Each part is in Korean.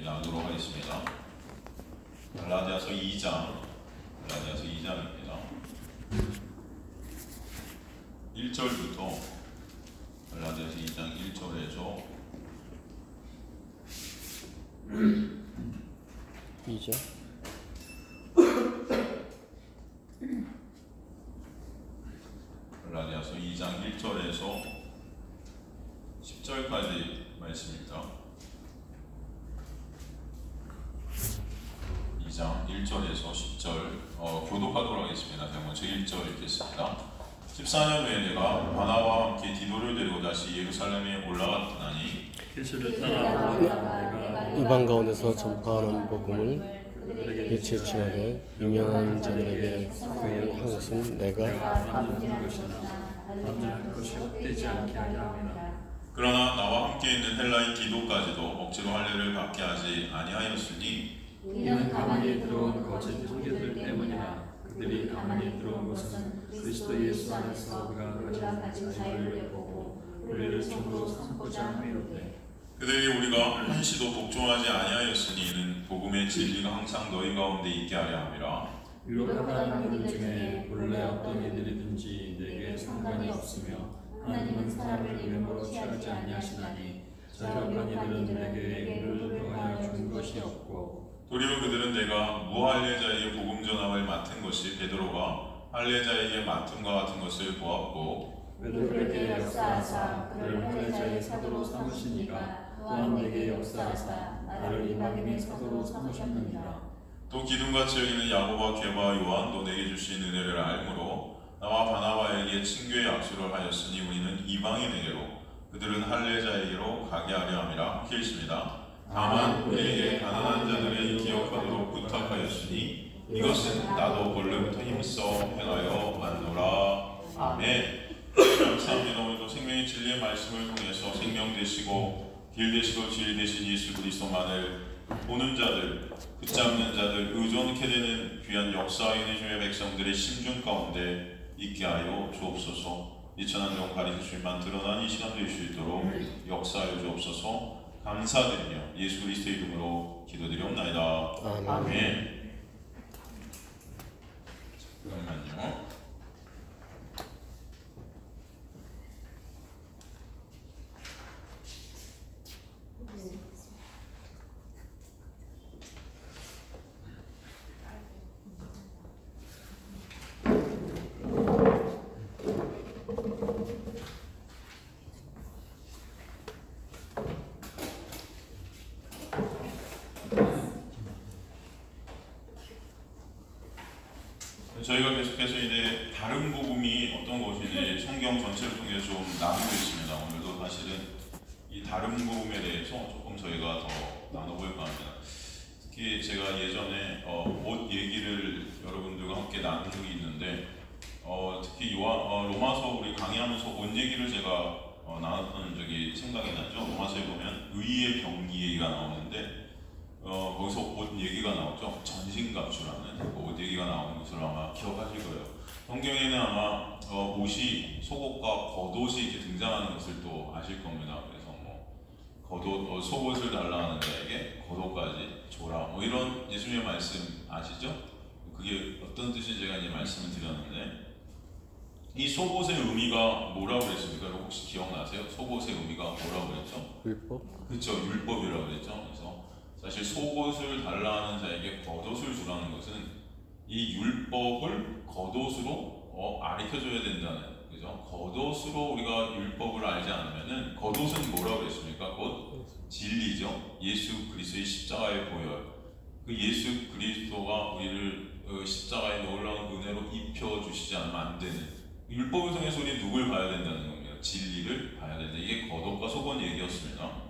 나누도록 하겠습니다. 갈라디아서 2장입니다. 1절부터 갈라디아서 2장 1절에서 2절 갈라디아서 2장 1절에서 10절까지 말씀입니다. 2장 1절에서 10절 교독하도록 하겠습니다. 제가 먼저 1절 읽겠습니다. 14년 후에 내가 바나바와 함께 디도를 데리고 다시 예루살렘에 올라갔더니 그들을 따라 내가 이방 가운데서 전파하는 복음을 일체 친하게 유명한 자들에게 그 향수는 내가 받는 것이나 받는 것이 헛되지 않게 하려 함이라. 그러나 나와 함께 있는 헬라인 디도까지도 억지로 할례를 받게 하지 아니하였으니 이는 가만히 들어온 거짓 형제들 때문이라. 그들이 가만히 들어온 것은 그리스도 예수 안에서 우리가 가진 자유를 보고 우리를 종으로 삼고자 함이로되 그들이 우리가 한시도 복종하지 아니하였으니 이는 복음의 진리가 항상 너희 가운데 있게 하려 함이라. 유력하다는 이들 중에 본래 어떤 이들이든지 내게 상관이 없으며 하나님은 사람을 이름으로 취하지 아니하시나니 저력한 이들은 내게 이름을 더하여 준 것이 없고 도리어 그들은 내가 무할례자에게 복음 전함을 맡은 것이 베드로가 할례자에게 맡음과 같은 것을 보았고 베드로에게 역사하사 그를 할례자의 사도로 삼으시니가 또한 내게 역사하사 나를 이방인의 사도로 삼으셨느니라. 또 기둥같이 여기는 야고보와 게바 요한도 내게 주신 은혜를 알므로 나와 바나바에게 친교의 약속을 하였으니 우리는 이방인에게로 그들은 할례자에게로 가게 하려 함이라 하였습니다. 다만 우리에게 가난한 자들을 기억하도록 부탁하였으니 이것은 나도 본래부터 힘써 행하여 왔노라. 아멘. 감사합니다. 오늘도 생명의 진리의 말씀을 통해서 생명 되시고 길 되시고 질 되신 예수 그리스도만을 보는 자들, 붙잡는 자들, 의존케 되는 귀한 역사인의 주의 백성들의 심중 가운데 있게 하여 주옵소서. 이천한 종 가리사 주님만 드러난 이 시간 될 수 있도록 역사하여 주옵소서. 감사드리며 예수 그리스도의 이름으로 기도드리옵나이다. 아멘. 잠깐만요. 저희가 계속해서 이제 다른 복음이 어떤 것인지 성경 전체를 통해서 좀 나누고 있습니다. 오늘도 사실은 이 다른 복음에 대해서 조금 저희가 더 나눠볼까 합니다. 특히 제가 예전에 옷 얘기를 여러분들과 함께 나눈 적이 있는데 특히 로마서 우리 강의하면서 옷 얘기를 제가 나눴던 적이 생각이 나죠. 로마서에 보면 의의 병기 얘기가 나오는데 거기서 옷 얘기가 나오죠. 전신갑주라는 옷 얘기가 나오는 것을 아마 기억하실 거예요. 성경에는 아마 옷이 속옷과 겉옷이 이렇게 등장하는 것을 또 아실 겁니다. 그래서 겉옷, 속옷을 달라 하는 자에게 겉옷까지 줘라. 이런 예수님의 말씀 아시죠? 그게 어떤 뜻인지 제가 이제 말씀을 드렸는데 이 속옷의 의미가 뭐라고 그랬습니까? 혹시 기억나세요? 속옷의 의미가 뭐라고 그랬죠? 율법? 그렇죠. 율법이라고 그랬죠. 그래서 사실 속옷을 달라 하는 자에게 겉옷을 주라는 것은 이 율법을 겉옷으로 가르쳐줘야 된다는, 그죠? 겉옷으로 우리가 율법을 알지 않으면은 겉옷은 뭐라고 그랬습니까? 곧 진리죠. 예수 그리스도의 십자가의 보혈. 그 예수 그리스도가 우리를 십자가의 놀라운 은혜로 입혀주시지 않으면 안 되는, 율법을 통해서 우리 누굴 봐야 된다는 겁니다. 진리를 봐야 된다. 이게 겉옷과 속옷 얘기였습니다.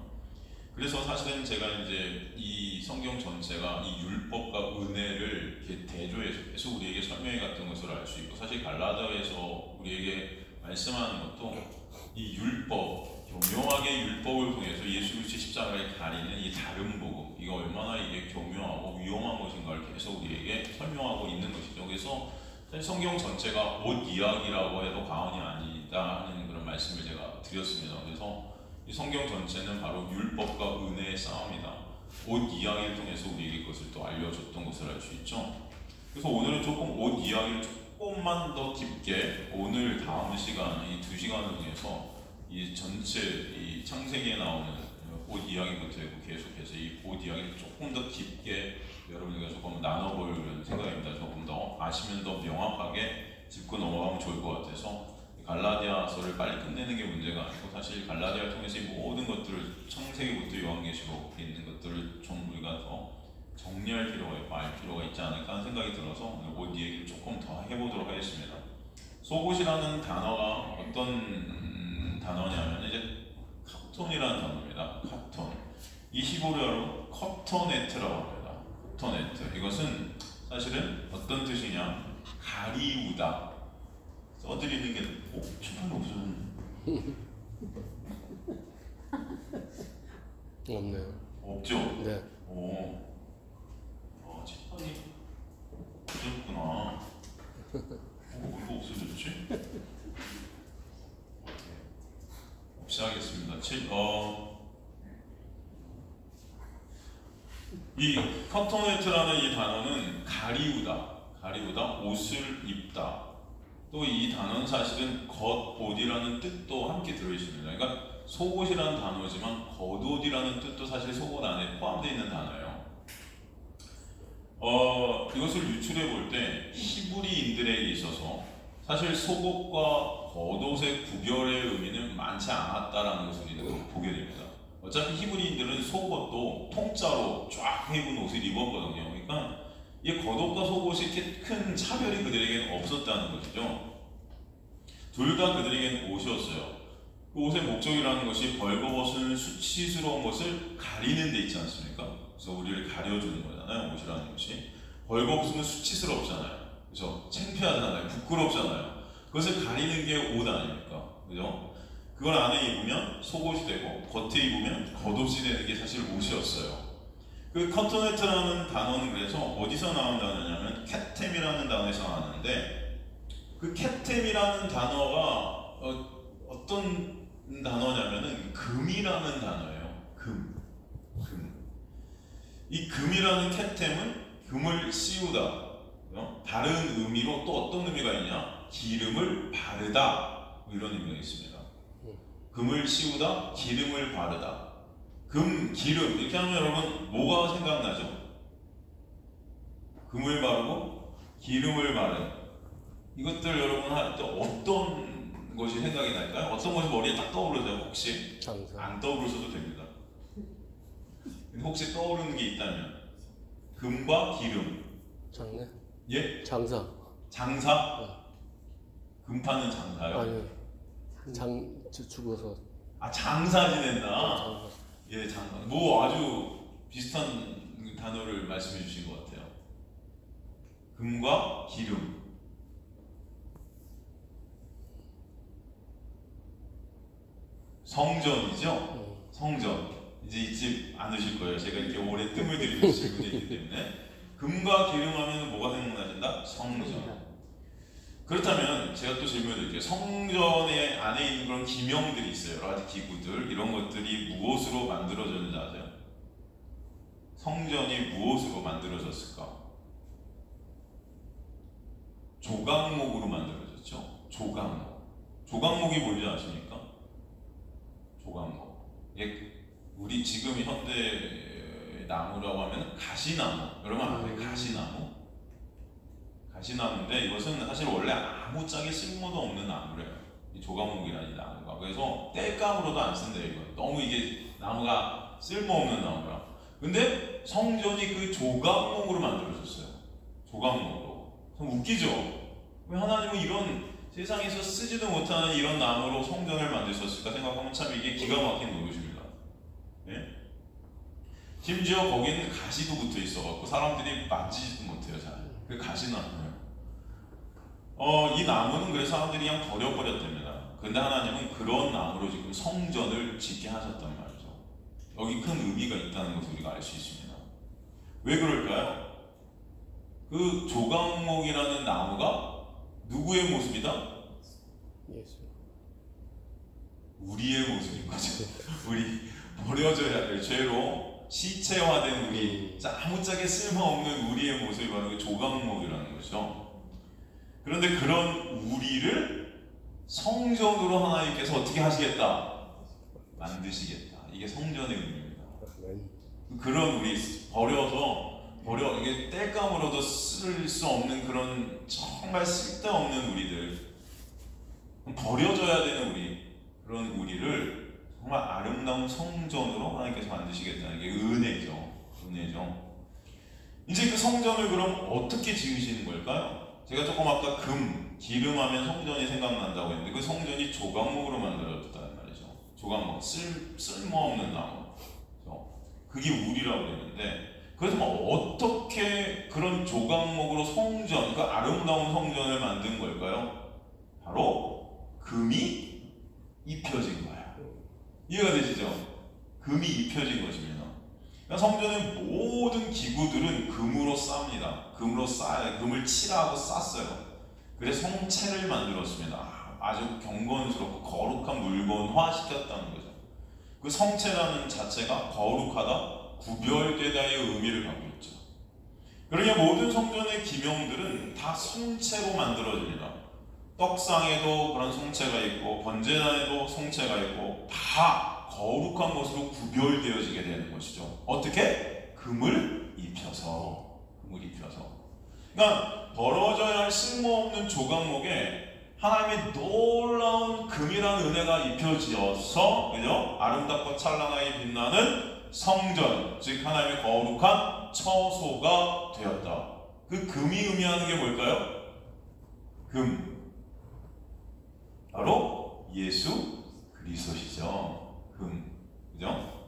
그래서 사실은 제가 이제 이 성경 전체가 이 율법과 은혜를 이렇게 대조해서 계속 우리에게 설명해 갔던 것을 알 수 있고, 사실 갈라디아에서 우리에게 말씀하는 것도 이 율법, 교묘하게 율법을 통해서 예수 그리스도의 십자가를 가리는 이 다른 복음, 이거 얼마나 이게 교묘하고 위험한 것인가를 계속 우리에게 설명하고 있는 것이죠. 그래서 사실 성경 전체가 옷 이야기라고 해도 과언이 아니다 하는 그런 말씀을 제가 드렸습니다. 그래서 이 성경 전체는 바로 율법과 은혜의 싸움이다. 옷 이야기를 통해서 우리에게 그것을 또 알려줬던 것을 알 수 있죠. 그래서 오늘은 조금 옷 이야기를 조금만 더 깊게 오늘 다음 시간, 이 2시간을 통해서 이 전체 이 창세기에 나오는 옷 이야기부터 해고 계속해서 이 옷 이야기를 조금 더 깊게 여러분들과 조금 나눠보려는 생각입니다. 조금 더 아시면 더 명확하게 짚고 넘어가면 좋을 것 같아서 갈라디아서를 빨리 끝내는 게 문제가 아니고 사실 갈라디아를 통해서 이 모든 것들을 창세기부터 요한계시록에 있는 것들을 좀 우리가 더 정리할 필요가 있고 알 필요가 있지 않을까 하는 생각이 들어서 오늘 옷 얘기를 조금 더 해보도록 하겠습니다. 속옷이라는 단어가 어떤 단어냐면 이제 카톤이라는 단어입니다. 카톤. 이 히브리어로 커터네트라고 합니다. 커터네트. 이것은 사실은 어떤 뜻이냐? 가리우다. 써드리는 게 칠판이 없어졌네. 없네요. 없죠? 네. 오. 칠판이 없어졌구나. 이거 없어졌지? 없이 하겠습니다. 이 커터네트라는 이 단어는 가리우다, 옷을 입다. 또 이 단어는 사실은 겉옷이라는 뜻도 함께 들어있습니다. 그러니까 속옷이라는 단어지만 겉옷이라는 뜻도 사실 속옷 안에 포함되어 있는 단어예요. 이것을 유출해 볼 때 히브리인들에게 있어서 사실 속옷과 겉옷의 구별의 의미는 많지 않았다라는 것을 우리는 보게 됩니다. 어차피 히브리인들은 속옷도 통짜로 쫙 입은 옷을 입었거든요. 그러니까 이 겉옷과 속옷이 이렇게 큰 차별이 그들에게는 없었다는 것이죠. 둘 다 그들에게는 옷이었어요. 그 옷의 목적이라는 것이 벌거벗은 수치스러운 것을 가리는 데 있지 않습니까? 그래서 우리를 가려주는 거잖아요. 옷이라는 것이. 벌거벗으면 수치스럽잖아요. 그죠? 창피하잖아요. 부끄럽잖아요. 그것을 가리는 게 옷 아닙니까? 그죠? 그걸 안에 입으면 속옷이 되고 겉에 입으면 겉옷이 되는 게 사실 옷이었어요. 그 커터네트라는 단어는 그래서 어디서 나온 단어냐면 캣템이라는 단어에서 나왔는데 그 캣템이라는 단어가 어떤 단어냐면은 금이라는 단어예요. 금. 이 금이라는 캣템은 금을 씌우다. 다른 의미로 또 어떤 의미가 있냐? 기름을 바르다. 이런 의미가 있습니다. 금을 씌우다, 기름을 바르다. 금, 기름 이렇게 하면 여러분 뭐가 생각나죠? 금을 바르고 기름을 바른 이것들 여러분 할 때 어떤 것이 생각이 날까요? 어떤 것이 머리에 딱 떠오르죠? 혹시? 장사. 안 떠오르셔도 됩니다. 혹시 떠오르는 게 있다면 금과 기름. 장래? 예? 장사. 장사? 금 파는 장사요? 아니요. 죽어서. 아 장사 지낸다? 장사. 예, 장사. 뭐 아주 비슷한 단어를 말씀해 주신 것 같아요. 금과 기름. 성전이죠? 성전. 이제 잊지 않으실 거예요. 제가 이렇게 오래 뜸을 들이면서 질문했기 때문에. 금과 기름 하면 뭐가 생각나신다? 성전. 그렇다면 제가 또 질문을 드릴게요. 성전에 안에 있는 그런 기명들이 있어요. 여러 가지 기구들. 이런 것들이 무엇으로 만들어졌는지 아세요? 성전이 무엇으로 만들어졌을까? 조각목으로 만들어졌죠. 조각목이 뭔지 아십니까? 조각목. 우리 지금 현대 나무라고 하면 가시나무. 여러분 아세요? 가시나무? 가시나무인데 이것은 사실 원래 아무짝에 쓸모도 없는 나무래요. 이 조각목이라는 나무가. 그래서 땔감으로도 안 쓴대요. 이거. 너무 이게 나무가 쓸모없는 나무라. 근데 성전이 그 조각목으로 만들어졌어요. 조각목으로. 참 웃기죠? 왜 하나님은 이런 세상에서 쓰지도 못하는 이런 나무로 성전을 만드셨을까 생각하면 참 이게 기가 막힌 노릇입니다. 예? 심지어 거기는 가시도 붙어 있어갖고 사람들이 만지지도 못해요. 잘. 그 가시나무예요. 이 나무는 그래서 사람들이 그냥 버려버렸답니다. 근데 하나님은 그런 나무로 지금 성전을 짓게 하셨단 말이죠. 여기 큰 의미가 있다는 것을 우리가 알 수 있습니다. 왜 그럴까요? 그 조각목이라는 나무가 누구의 모습이다? 예수. 우리의 모습인 거죠. 우리 버려져야 될 죄로 시체화된 우리, 아무짝에 쓸모없는 우리의 모습이 바로 그 조각목이라는 것이죠. 그런데 그런 우리를 성전으로 하나님께서 어떻게 하시겠다? 만드시겠다. 이게 성전의 의미입니다. 그런 우리 이게 땔감으로도 쓸 수 없는 그런 정말 쓸데없는 우리들, 버려져야 되는 그런 우리를 정말 아름다운 성전으로 하나님께서 만드시겠다는 게 은혜죠. 이제 그 성전을 그럼 어떻게 지으시는 걸까요? 제가 조금 아까 기름하면 성전이 생각난다고 했는데 그 성전이 조각목으로 만들어졌다는 말이죠. 조각목, 쓸모없는 나무. 그게 우리라고 그랬는데, 그래서 어떻게 그런 조각목으로 성전, 그 아름다운 성전을 만든 걸까요? 바로 금이 입혀진 거예요. 이해가 되시죠? 금이 입혀진 것입니다. 그러니까 성전의 모든 기구들은 금으로 쌉니다. 금으로 쌓아요. 금을 칠하고 쌌어요. 그래서 성체를 만들었습니다. 아주 경건스럽고 거룩한 물건화 시켰다는 거죠. 그 성체라는 자체가 거룩하다, 구별되다의 의미를 갖고 있죠. 그러니까 모든 성전의 기명들은 다 성체로 만들어집니다. 떡상에도 그런 성체가 있고 번제단에도 성체가 있고 다 거룩한 것으로 구별되어지게 되는 것이죠. 어떻게? 금을 입혀서. 그러니까 벌어져야 할 쓸모없는 조각목에 하나님의 놀라운 금이라는 은혜가 입혀지어서, 그죠? 아름답고 찬란하게 빛나는 성전, 즉 하나님의 거룩한 처소가 되었다. 그 금이 의미하는 게 뭘까요? 금, 바로 예수 그리스도시죠. 그죠?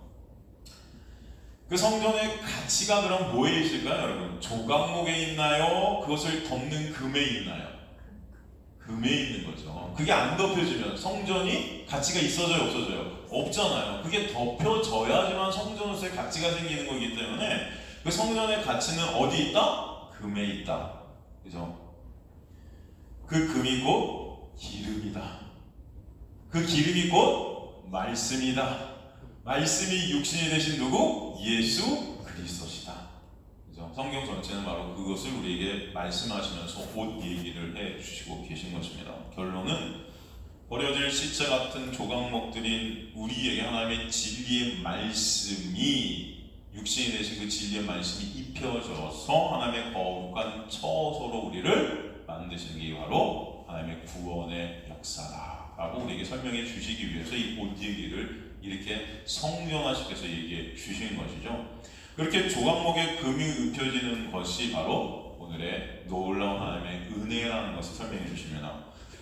그 성전의 가치가 그럼 뭐에 있을까요, 여러분? 조각목에 있나요? 그것을 덮는 금에 있나요? 금에 있는 거죠. 그게 안 덮여지면 성전이 가치가 있어져요, 없어져요? 없잖아요. 그게 덮여져야지만 성전으로서의 가치가 생기는 거기 때문에 그 성전의 가치는 어디 있다? 금에 있다. 그죠? 그 금이 곧 기름이다. 그 기름이 곧 말씀이다. 말씀이 육신이 되신 누구? 예수 그리스도시다. 그죠? 성경 전체는 바로 그것을 우리에게 말씀하시면서 옷 얘기를 해주시고 계신 것입니다. 결론은 버려질 시체 같은 조각목들인 우리에게 하나님의 진리의 말씀이, 육신이 되신 그 진리의 말씀이 입혀져서 하나님의 거룩한 처소로 우리를 만드시는 게 바로 하나님의 구원의 역사라고 우리에게 설명해 주시기 위해서 이 옷 얘기를 이렇게 성경화시켜서 얘기해 주신 것이죠. 그렇게 조각목에 금이 입혀지는 것이 바로 오늘의 놀라운 하나님의 은혜라는 것을 설명해 주십니다.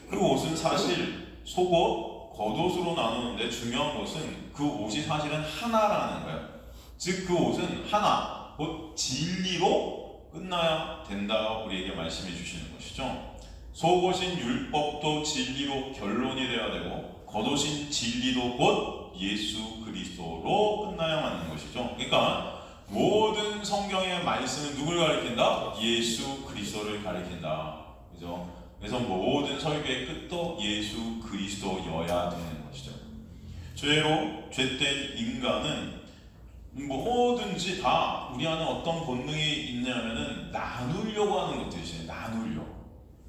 그 옷은 사실 속옷, 겉옷으로 나누는데 중요한 것은 그 옷이 사실은 하나라는 거예요. 즉 그 옷은 하나, 곧 진리로 끝나야 된다고 우리에게 말씀해 주시는 것이죠. 속옷인 율법도 진리로 결론이 되어야 되고 겉옷인 진리도 곧 예수 그리스도로 끝나야 맞는 것이죠. 그러니까 모든 성경의 말씀은 누굴 가리킨다? 예수 그리스도를 가리킨다. 그죠? 그래서 모든 설교의 끝도 예수 그리스도여야 되는 것이죠. 죄로 죄된 인간은 뭐든지 다 우리 안에 어떤 본능이 있냐면은 나누려고 하는 것들이죠. 나누려.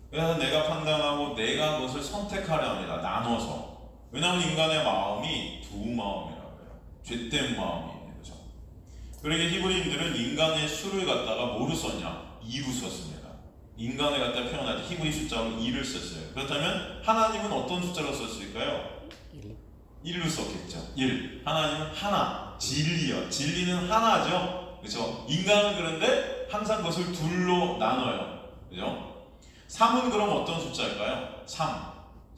그래서 내가 판단하고 내가 그것을 선택하려 합니다. 나눠서. 왜냐하면 인간의 마음이 두 마음이라고 해요. 죄된 마음이 있는 거죠. 그러니까 히브리인들은 인간의 수를 갖다가 뭐로 썼냐? 2로 썼습니다. 인간을 갖다 표현할 때 히브리 숫자로 2를 썼어요. 그렇다면 하나님은 어떤 숫자로 썼을까요? 1로 썼겠죠. 1. 하나님은 하나. 진리요. 진리는 하나죠. 그렇죠? 인간은 그런데 항상 그것을 둘로 나눠요. 그죠? 3은 그럼 어떤 숫자일까요? 3.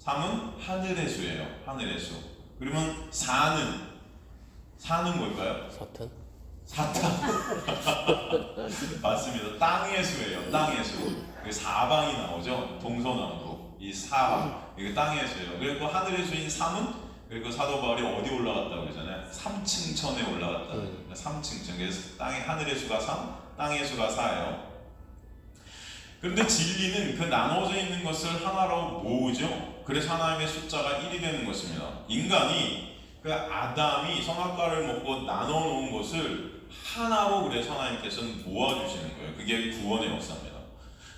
3은 하늘의 수예요. 하늘의 수. 그러면 4는 뭘까요? 사탄. 맞습니다. 땅의 수예요. 땅의 수. 사방이 나오죠. 동서남북. 이 사방. 이게 땅의 수예요. 그리고 하늘의 수인 3은 그리고 사도 바울이 어디 올라갔다고 그러잖아요. 3층 천에 올라갔다. 3층 천. 그래서 땅의 하늘의 수가 3, 땅의 수가 4예요. 그런데 진리는 그 나눠져 있는 것을 하나로 모으죠. 그래서 하나님의 숫자가 1이 되는 것입니다. 인간이 그 아담이 선악과를 먹고 나눠 놓은 것을 하나로 그래서 하나님께서는 모아주시는 거예요. 그게 구원의 역사입니다.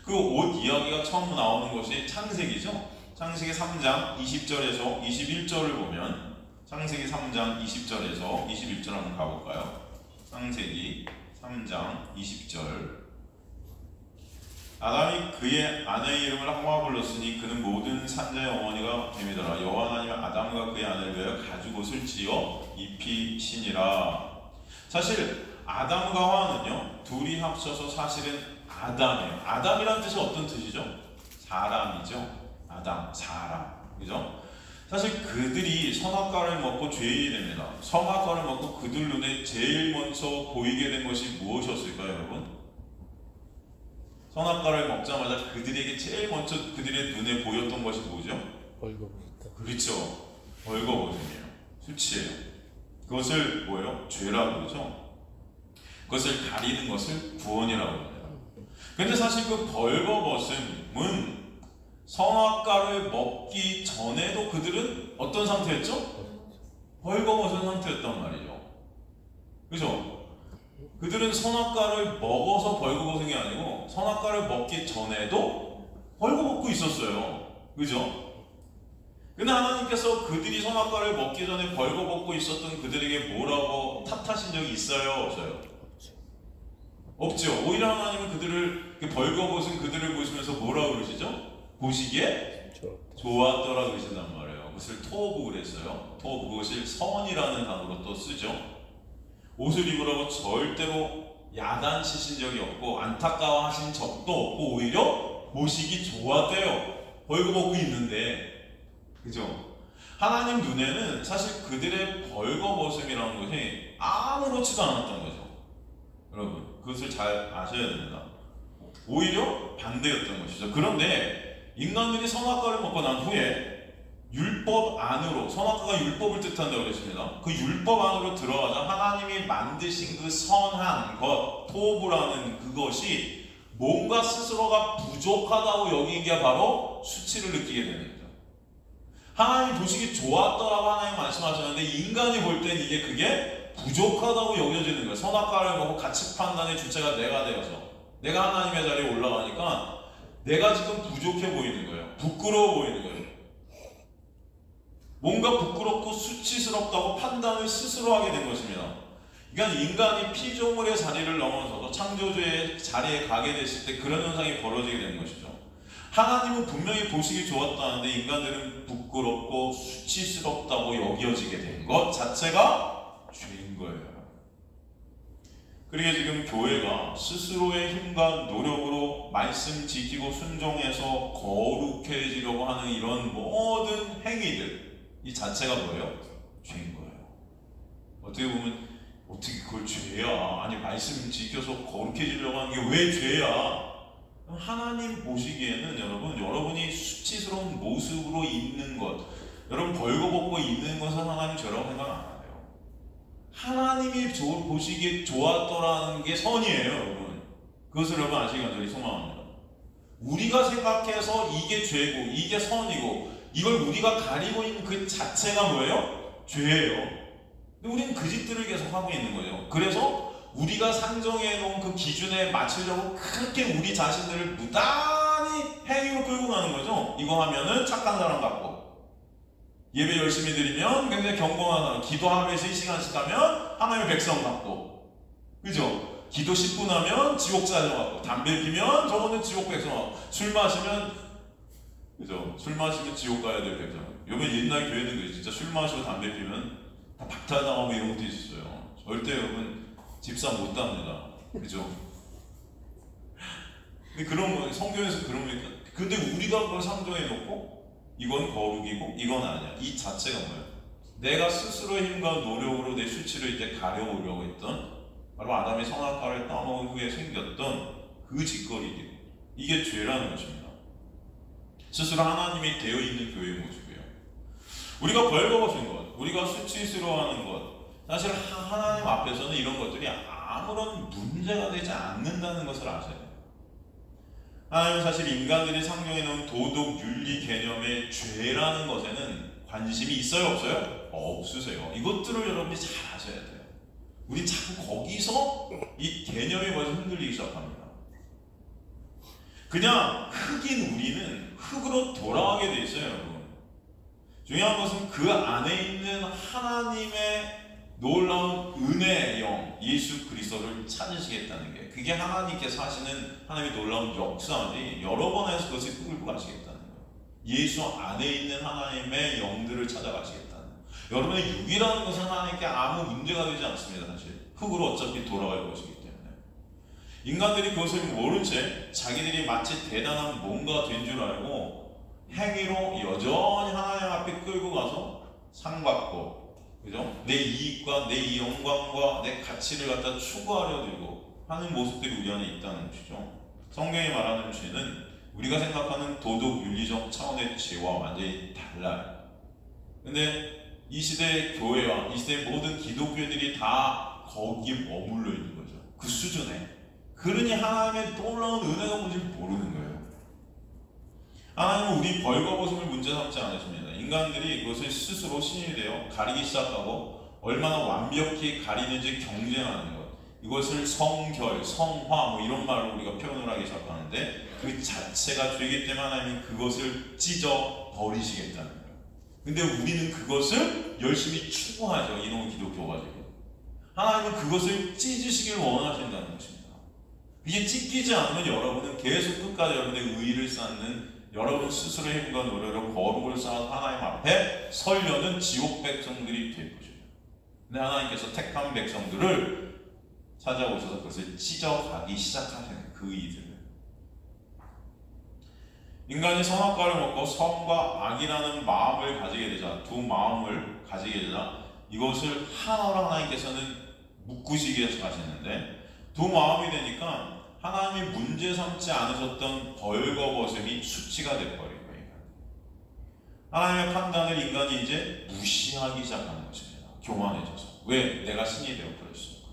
그 옷 이야기가 처음 나오는 것이 창세기죠. 창세기 3장 20절에서 21절을 보면 창세기 3장 20절에서 21절 한번 가볼까요? 창세기 3장 20절. 아담이 그의 아내의 이름을 하와 불렀으니 그는 모든 산자의 어머니가 됨이더라. 여호와 하나님은 아담과 그의 아내를 위하여 가죽 옷을 지어 입히시니라. 사실 아담과 하와는요 둘이 합쳐서 사실은 아담이에요. 아담이라는 뜻이 어떤 뜻이죠? 사람이죠. 아담, 사람, 그죠? 사실 그들이 선악과를 먹고 죄인이 됩니다. 선악과를 먹고 그들 눈에 제일 먼저 보이게 된 것이 무엇이었을까요, 여러분? 선악과를 먹자마자 그들에게 제일 먼저 그들의 눈에 보였던 것이 뭐죠? 벌거벗었다. 그렇죠. 벌거벗음이에요. 수치예요. 그것을 뭐예요? 죄라고 그러죠. 그것을 가리는 것을 구원이라고 합니다. 근데 사실 그 벌거벗음은 선악과를 먹기 전에도 그들은 어떤 상태였죠? 벌거벗은 상태였단 말이죠. 그죠? 그들은 선악과를 먹어서 벌거벗은 게 아니고 선악과를 먹기 전에도 벌거벗고 있었어요. 그죠? 근데 하나님께서 그들이 선악과를 먹기 전에 벌거벗고 있었던 그들에게 뭐라고 탓하신 적이 있어요? 없어요? 없죠. 오히려 하나님은 그들을 벌거벗은 그들을 보시면서 뭐라고 그러시죠? 보시기에 좋았더라 그러신단 말이에요. 그것을 토브 그랬어요. 토브, 그것을 선이라는 단어로 또 쓰죠. 옷을 입으라고 절대로 야단치신 적이 없고 안타까워하신 적도 없고 오히려 보시기 좋았대요. 벌거벗고 있는데, 그죠? 하나님 눈에는 사실 그들의 벌거벗음이라는 것이 아무렇지도 않았던 거죠. 여러분, 그것을 잘 아셔야 됩니다. 오히려 반대였던 것이죠. 그런데 인간들이 선악과를 먹고 난 후에 율법 안으로, 선악과가 율법을 뜻한다고 그랬습니다. 그 율법 안으로 들어가자 하나님이 만드신 그 선한 것, 토브라는 그것이 뭔가 스스로가 부족하다고 여긴 게 바로 수치를 느끼게 되는 거죠. 하나님 보시기 좋았더라고 하나님 말씀하셨는데 인간이 볼 땐 그게 부족하다고 여겨지는 거예요. 선악과를 먹고 가치 판단의 주체가 내가 되어서 내가 하나님의 자리에 올라가니까 내가 지금 부족해 보이는 거예요. 부끄러워 보이는 거예요. 뭔가 부끄럽고 수치스럽다고 판단을 스스로 하게 된 것입니다. 그러니까 인간이 피조물의 자리를 넘어서서 창조주의 자리에 가게 됐을 때 그런 현상이 벌어지게 되는 것이죠. 하나님은 분명히 보시기 좋았다는데 인간들은 부끄럽고 수치스럽다고 여겨지게 된 것 자체가 죄인 거예요. 그러게 지금 교회가 스스로의 힘과 노력으로 말씀 지키고 순종해서 거룩해지려고 하는 이런 모든 행위들, 이 자체가 뭐예요? 죄인 거예요. 어떻게 보면 어떻게 그걸 죄야? 아니 말씀 지켜서 거룩해지려고 하는 게 왜 죄야? 하나님 보시기에는 여러분이 수치스러운 모습으로 있는 것, 여러분 벌거벗고 있는 것은 하나님 죄라고 생각 안 해요. 하나님이 보시기에 좋았더라는 게 선이에요, 여러분. 그것을 여러분 아시기 간절히 소망합니다. 우리가 생각해서 이게 죄고 이게 선이고 이걸 우리가 가리고 있는 그 자체가 뭐예요? 죄예요. 근데 우리는 그 짓들을 계속 하고 있는 거예요. 그래서 우리가 상정해 놓은 그 기준에 맞추려고 그렇게 우리 자신들을 무단히 행위로 끌고 가는 거죠. 이거 하면은 착한 사람 같고, 예배 열심히 드리면 굉장히 경건한 사람, 기도하루에 3시간씩 하면 하나님의 백성 같고, 그죠? 기도 10분 하면 지옥 자녀 같고, 담배 피면 저거는 지옥 백성 같고, 술 마시면, 그죠? 술 마시면 지옥 가야 될 백성. 여러분 옛날 교회는 그래. 진짜 술 마시고 담배 피면 다 박탈당하고 이런 것도 있었어요. 절대 여러분 집사 못 답니다. 그죠? 근데 그런 거, 성경에서 그런 거니까. 근데 우리가 그걸 상정해 놓고 이건 거룩이고 이건 아니야. 이 자체가 뭐예요? 내가 스스로의 힘과 노력으로 내 수치를 이제 가려오려고 했던, 바로 아담이 선악과를 따먹은 후에 생겼던 그 짓거리들, 이게 죄라는 것입니다. 스스로 하나님이 되어 있는 교회의 모습이에요. 우리가 벌거벗은 것, 우리가 수치스러워하는 것, 사실 하나님 앞에서는 이런 것들이 아무런 문제가 되지 않는다는 것을 아셔야 돼요. 하나님은 사실 인간들이 상정해 놓은 도덕, 윤리 개념의 죄라는 것에는 관심이 있어요? 없어요? 없으세요. 이것들을 여러분이 잘 아셔야 돼요. 우리 자꾸 거기서 이 개념이 벌써 흔들리기 시작합니다. 그냥 흙인 우리는 흙으로 돌아가게 돼 있어요, 여러분. 중요한 것은 그 안에 있는 하나님의 놀라운 은혜의 영, 예수 그리스도를 찾으시겠다는 게, 그게 하나님께서 하시는 하나님의 놀라운 역사지, 여러 번 해서 그것을 끌고 가시겠다는 거예요. 예수 안에 있는 하나님의 영들을 찾아가시겠다는 거예요. 여러분의 육이라는 것은 하나님께 아무 문제가 되지 않습니다. 사실 흙으로 어차피 돌아갈 것이기 때문에 인간들이 그것을 모른 채 자기들이 마치 대단한 뭔가 된 줄 알고 행위로 여전히 하나님 앞에 끌고 가서 상 받고, 그죠? 내 이익과 내 영광과 내 가치를 갖다 추구하려 들고 하는 모습들이 우리 안에 있다는 것이죠. 성경이 말하는 죄는 우리가 생각하는 도덕 윤리적 차원의 죄와 완전히 달라요. 근데 이 시대의 교회와 이 시대의 모든 기독교들이 다 거기에 머물러 있는 거죠. 그 수준에. 그러니 하나님의 놀라운 은혜가 뭔지 모르는 거예요. 하나님은 우리 벌거벗음을 문제 삼지 않으십니다. 인간들이 그것을 스스로 신이 되어 가리기 시작하고 얼마나 완벽히 가리는지 경쟁하는 것, 이것을 성결, 성화 뭐 이런 말로 우리가 표현을 하기 시작하는데, 그 자체가 죄이기 때문에 하나님은 그것을 찢어 버리시겠다는 거예요. 근데 우리는 그것을 열심히 추구하죠. 이놈의 기독교가 지금. 하나님은 그것을 찢으시길 원하신다는 것입니다. 이게 찢기지 않으면 여러분은 계속 끝까지 여러분의 의의를 쌓는, 여러분 스스로의 힘과 노력으로 거룩을 쌓아 하나님 앞에 설려는 지옥 백성들이 될 것입니다. 근데 하나님께서 택한 백성들을 찾아오셔서 그것을 찢어가기 시작하시는 그 의의들을. 인간이 선악과를 먹고 선과 악이라는 마음을 가지게 되자, 두 마음을 가지게 되자 이것을 하나로 하나님께서는 묶으시게 하시는데, 두 마음이 되니까 하나님이 문제 삼지 않으셨던 벌거벗음이 수치가 되어버린 거예요. 하나님의 판단을 인간이 이제 무시하기 시작하는 것입니다. 교만해져서. 왜? 내가 신이 되어버렸으니까.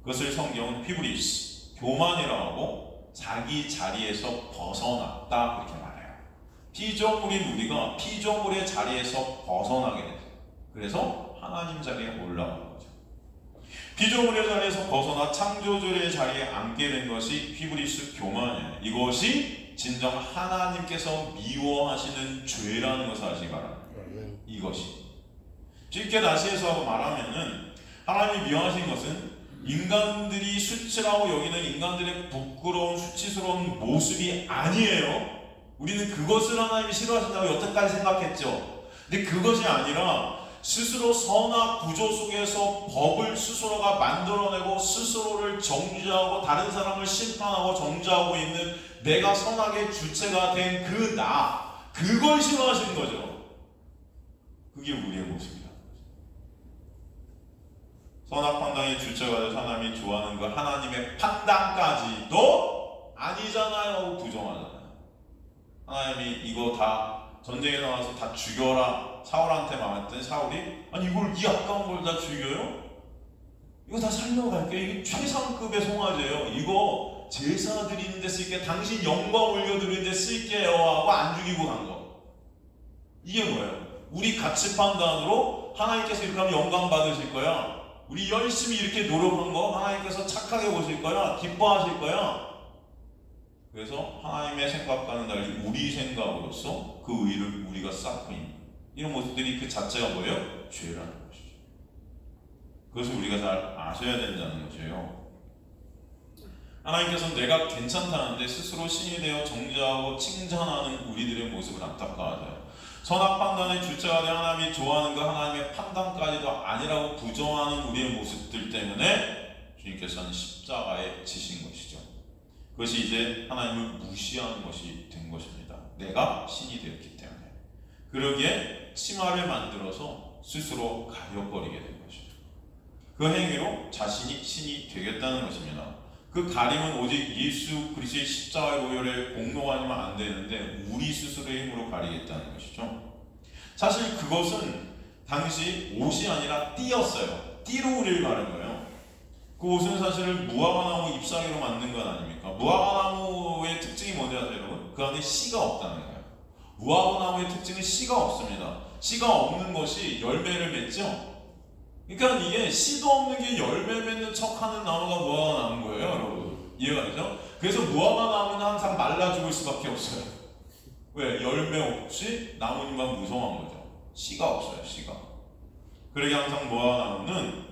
그것을 성경은 히브리스, 교만이라고 하고 자기 자리에서 벗어났다 그렇게 말해요. 피조물인 우리가 피조물의 자리에서 벗어나게 돼요. 그래서 하나님 자리에 올라가는 거죠. 피조물의 자리에서 벗어나 창조주의 자리에 앉게 된 것이 히브리스 교만이에요. 이것이 진정 하나님께서 미워하시는 죄라는 것을 아시기 바랍니다. 이것이. 쉽게 다시 해서 말하면은, 하나님이 미워하신 것은 인간들이 수치라고 여기는 인간들의 부끄러운 수치스러운 모습이 아니에요. 우리는 그것을 하나님이 싫어하신다고 여태까지 생각했죠. 근데 그것이 아니라 스스로 선악 구조 속에서 법을 스스로가 만들어내고 스스로를 정죄하고 다른 사람을 심판하고 정죄하고 있는 내가 선악의 주체가 된 그 나, 그걸 싫어하시는 거죠. 그게 우리의 모습이다. 선악 판단의 주체가 돼서 하나님이 좋아하는 그 하나님의 판단까지도 아니잖아요. 부정하잖아요. 하나님이 이거 다 전쟁에 나와서 다 죽여라 사울한테 말했더니 사울이, 아니 이걸 이 아까운 걸 다 죽여요? 이거 다 살려갈게. 이게 최상급의 송아지예요. 이거 제사 드리는 데 쓸게, 당신 영광 올려드리는 데 쓸게요 하고 안 죽이고 간 거. 이게 뭐예요? 우리 가치 판단으로 하나님께서 이렇게 하면 영광 받으실 거야, 우리 열심히 이렇게 노력한 거 하나님께서 착하게 보실 거야, 기뻐하실 거야. 그래서 하나님의 생각과는 달리 우리 생각으로서 그 의를 우리가 쌓고 있는 이런 모습들이 그 자체가 뭐예요? 죄라는 것이죠. 그것을 우리가 잘 아셔야 된다는 것이에요. 하나님께서는 내가 괜찮다는데 스스로 신이 되어 정죄하고 칭찬하는 우리들의 모습을 안타까워하세요. 선악 판단의 주체가 된 하나님이 좋아하는 그 하나님의 판단까지도 아니라고 부정하는 우리의 모습들 때문에 주님께서는 십자가에 지신 것이죠. 그것이 이제 하나님을 무시하는 것이 된 것입니다. 내가 신이 되었기 때문에. 그러기에 치마를 만들어서 스스로 가려버리게 된 것이죠. 그 행위로 자신이 신이 되겠다는 것입니다. 그 가림은 오직 예수 그리스도의 십자가의 보혈에 공로하면 안 되는데 우리 스스로의 힘으로 가리겠다는 것이죠. 사실 그것은 당시 옷이 아니라 띠였어요. 띠로 우리를 가른 거예요. 그 옷은 사실은 무화과나무 잎사귀로 만든 건 아닙니까? 무화과나무의 특징이 뭔지 아세요, 여러분? 그 안에 씨가 없다는 거예요. 무화과나무의 특징은 씨가 없습니다. 씨가 없는 것이 열매를 맺죠. 그러니까 이게 씨도 없는 게 열매 맺는 척하는 나무가 무화과가 나는 거예요, 여러분. 이해가 되죠? 그래서 무화과 나무는 항상 말라 죽을 수밖에 없어요. 왜? 열매 없이 나무님만 무성한 거죠. 씨가 없어요, 씨가. 그러게 항상 무화과 나무는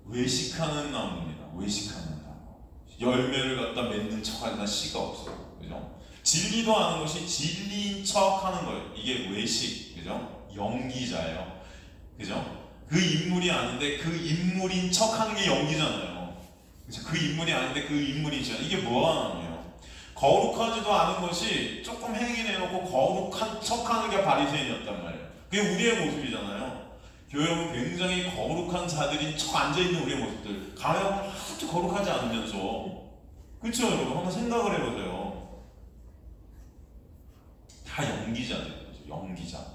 외식하는 나무입니다. 외식하는 나무. 열매를 갖다 맺는 척하니까 씨가 없어요. 그죠? 진리도 아는 것이 진리인 척하는 거예요. 이게 외식, 그죠? 연기자예요. 그죠? 그 인물이 아닌데 그 인물인 척하는 게 연기잖아요. 그죠? 그 인물이 아닌데 그 인물이잖아요. 이게 뭐하냐면 거룩하지도 않은 것이 조금 행위내놓고 거룩한 척하는 게 바리새인이었단 말이에요. 그게 우리의 모습이잖아요. 교회는 굉장히 거룩한 자들인 척 앉아있는 우리의 모습들. 가면 아주 거룩하지 않으면서, 그렇죠 여러분? 한번 생각을 해보세요. 다 연기자들, 연기자.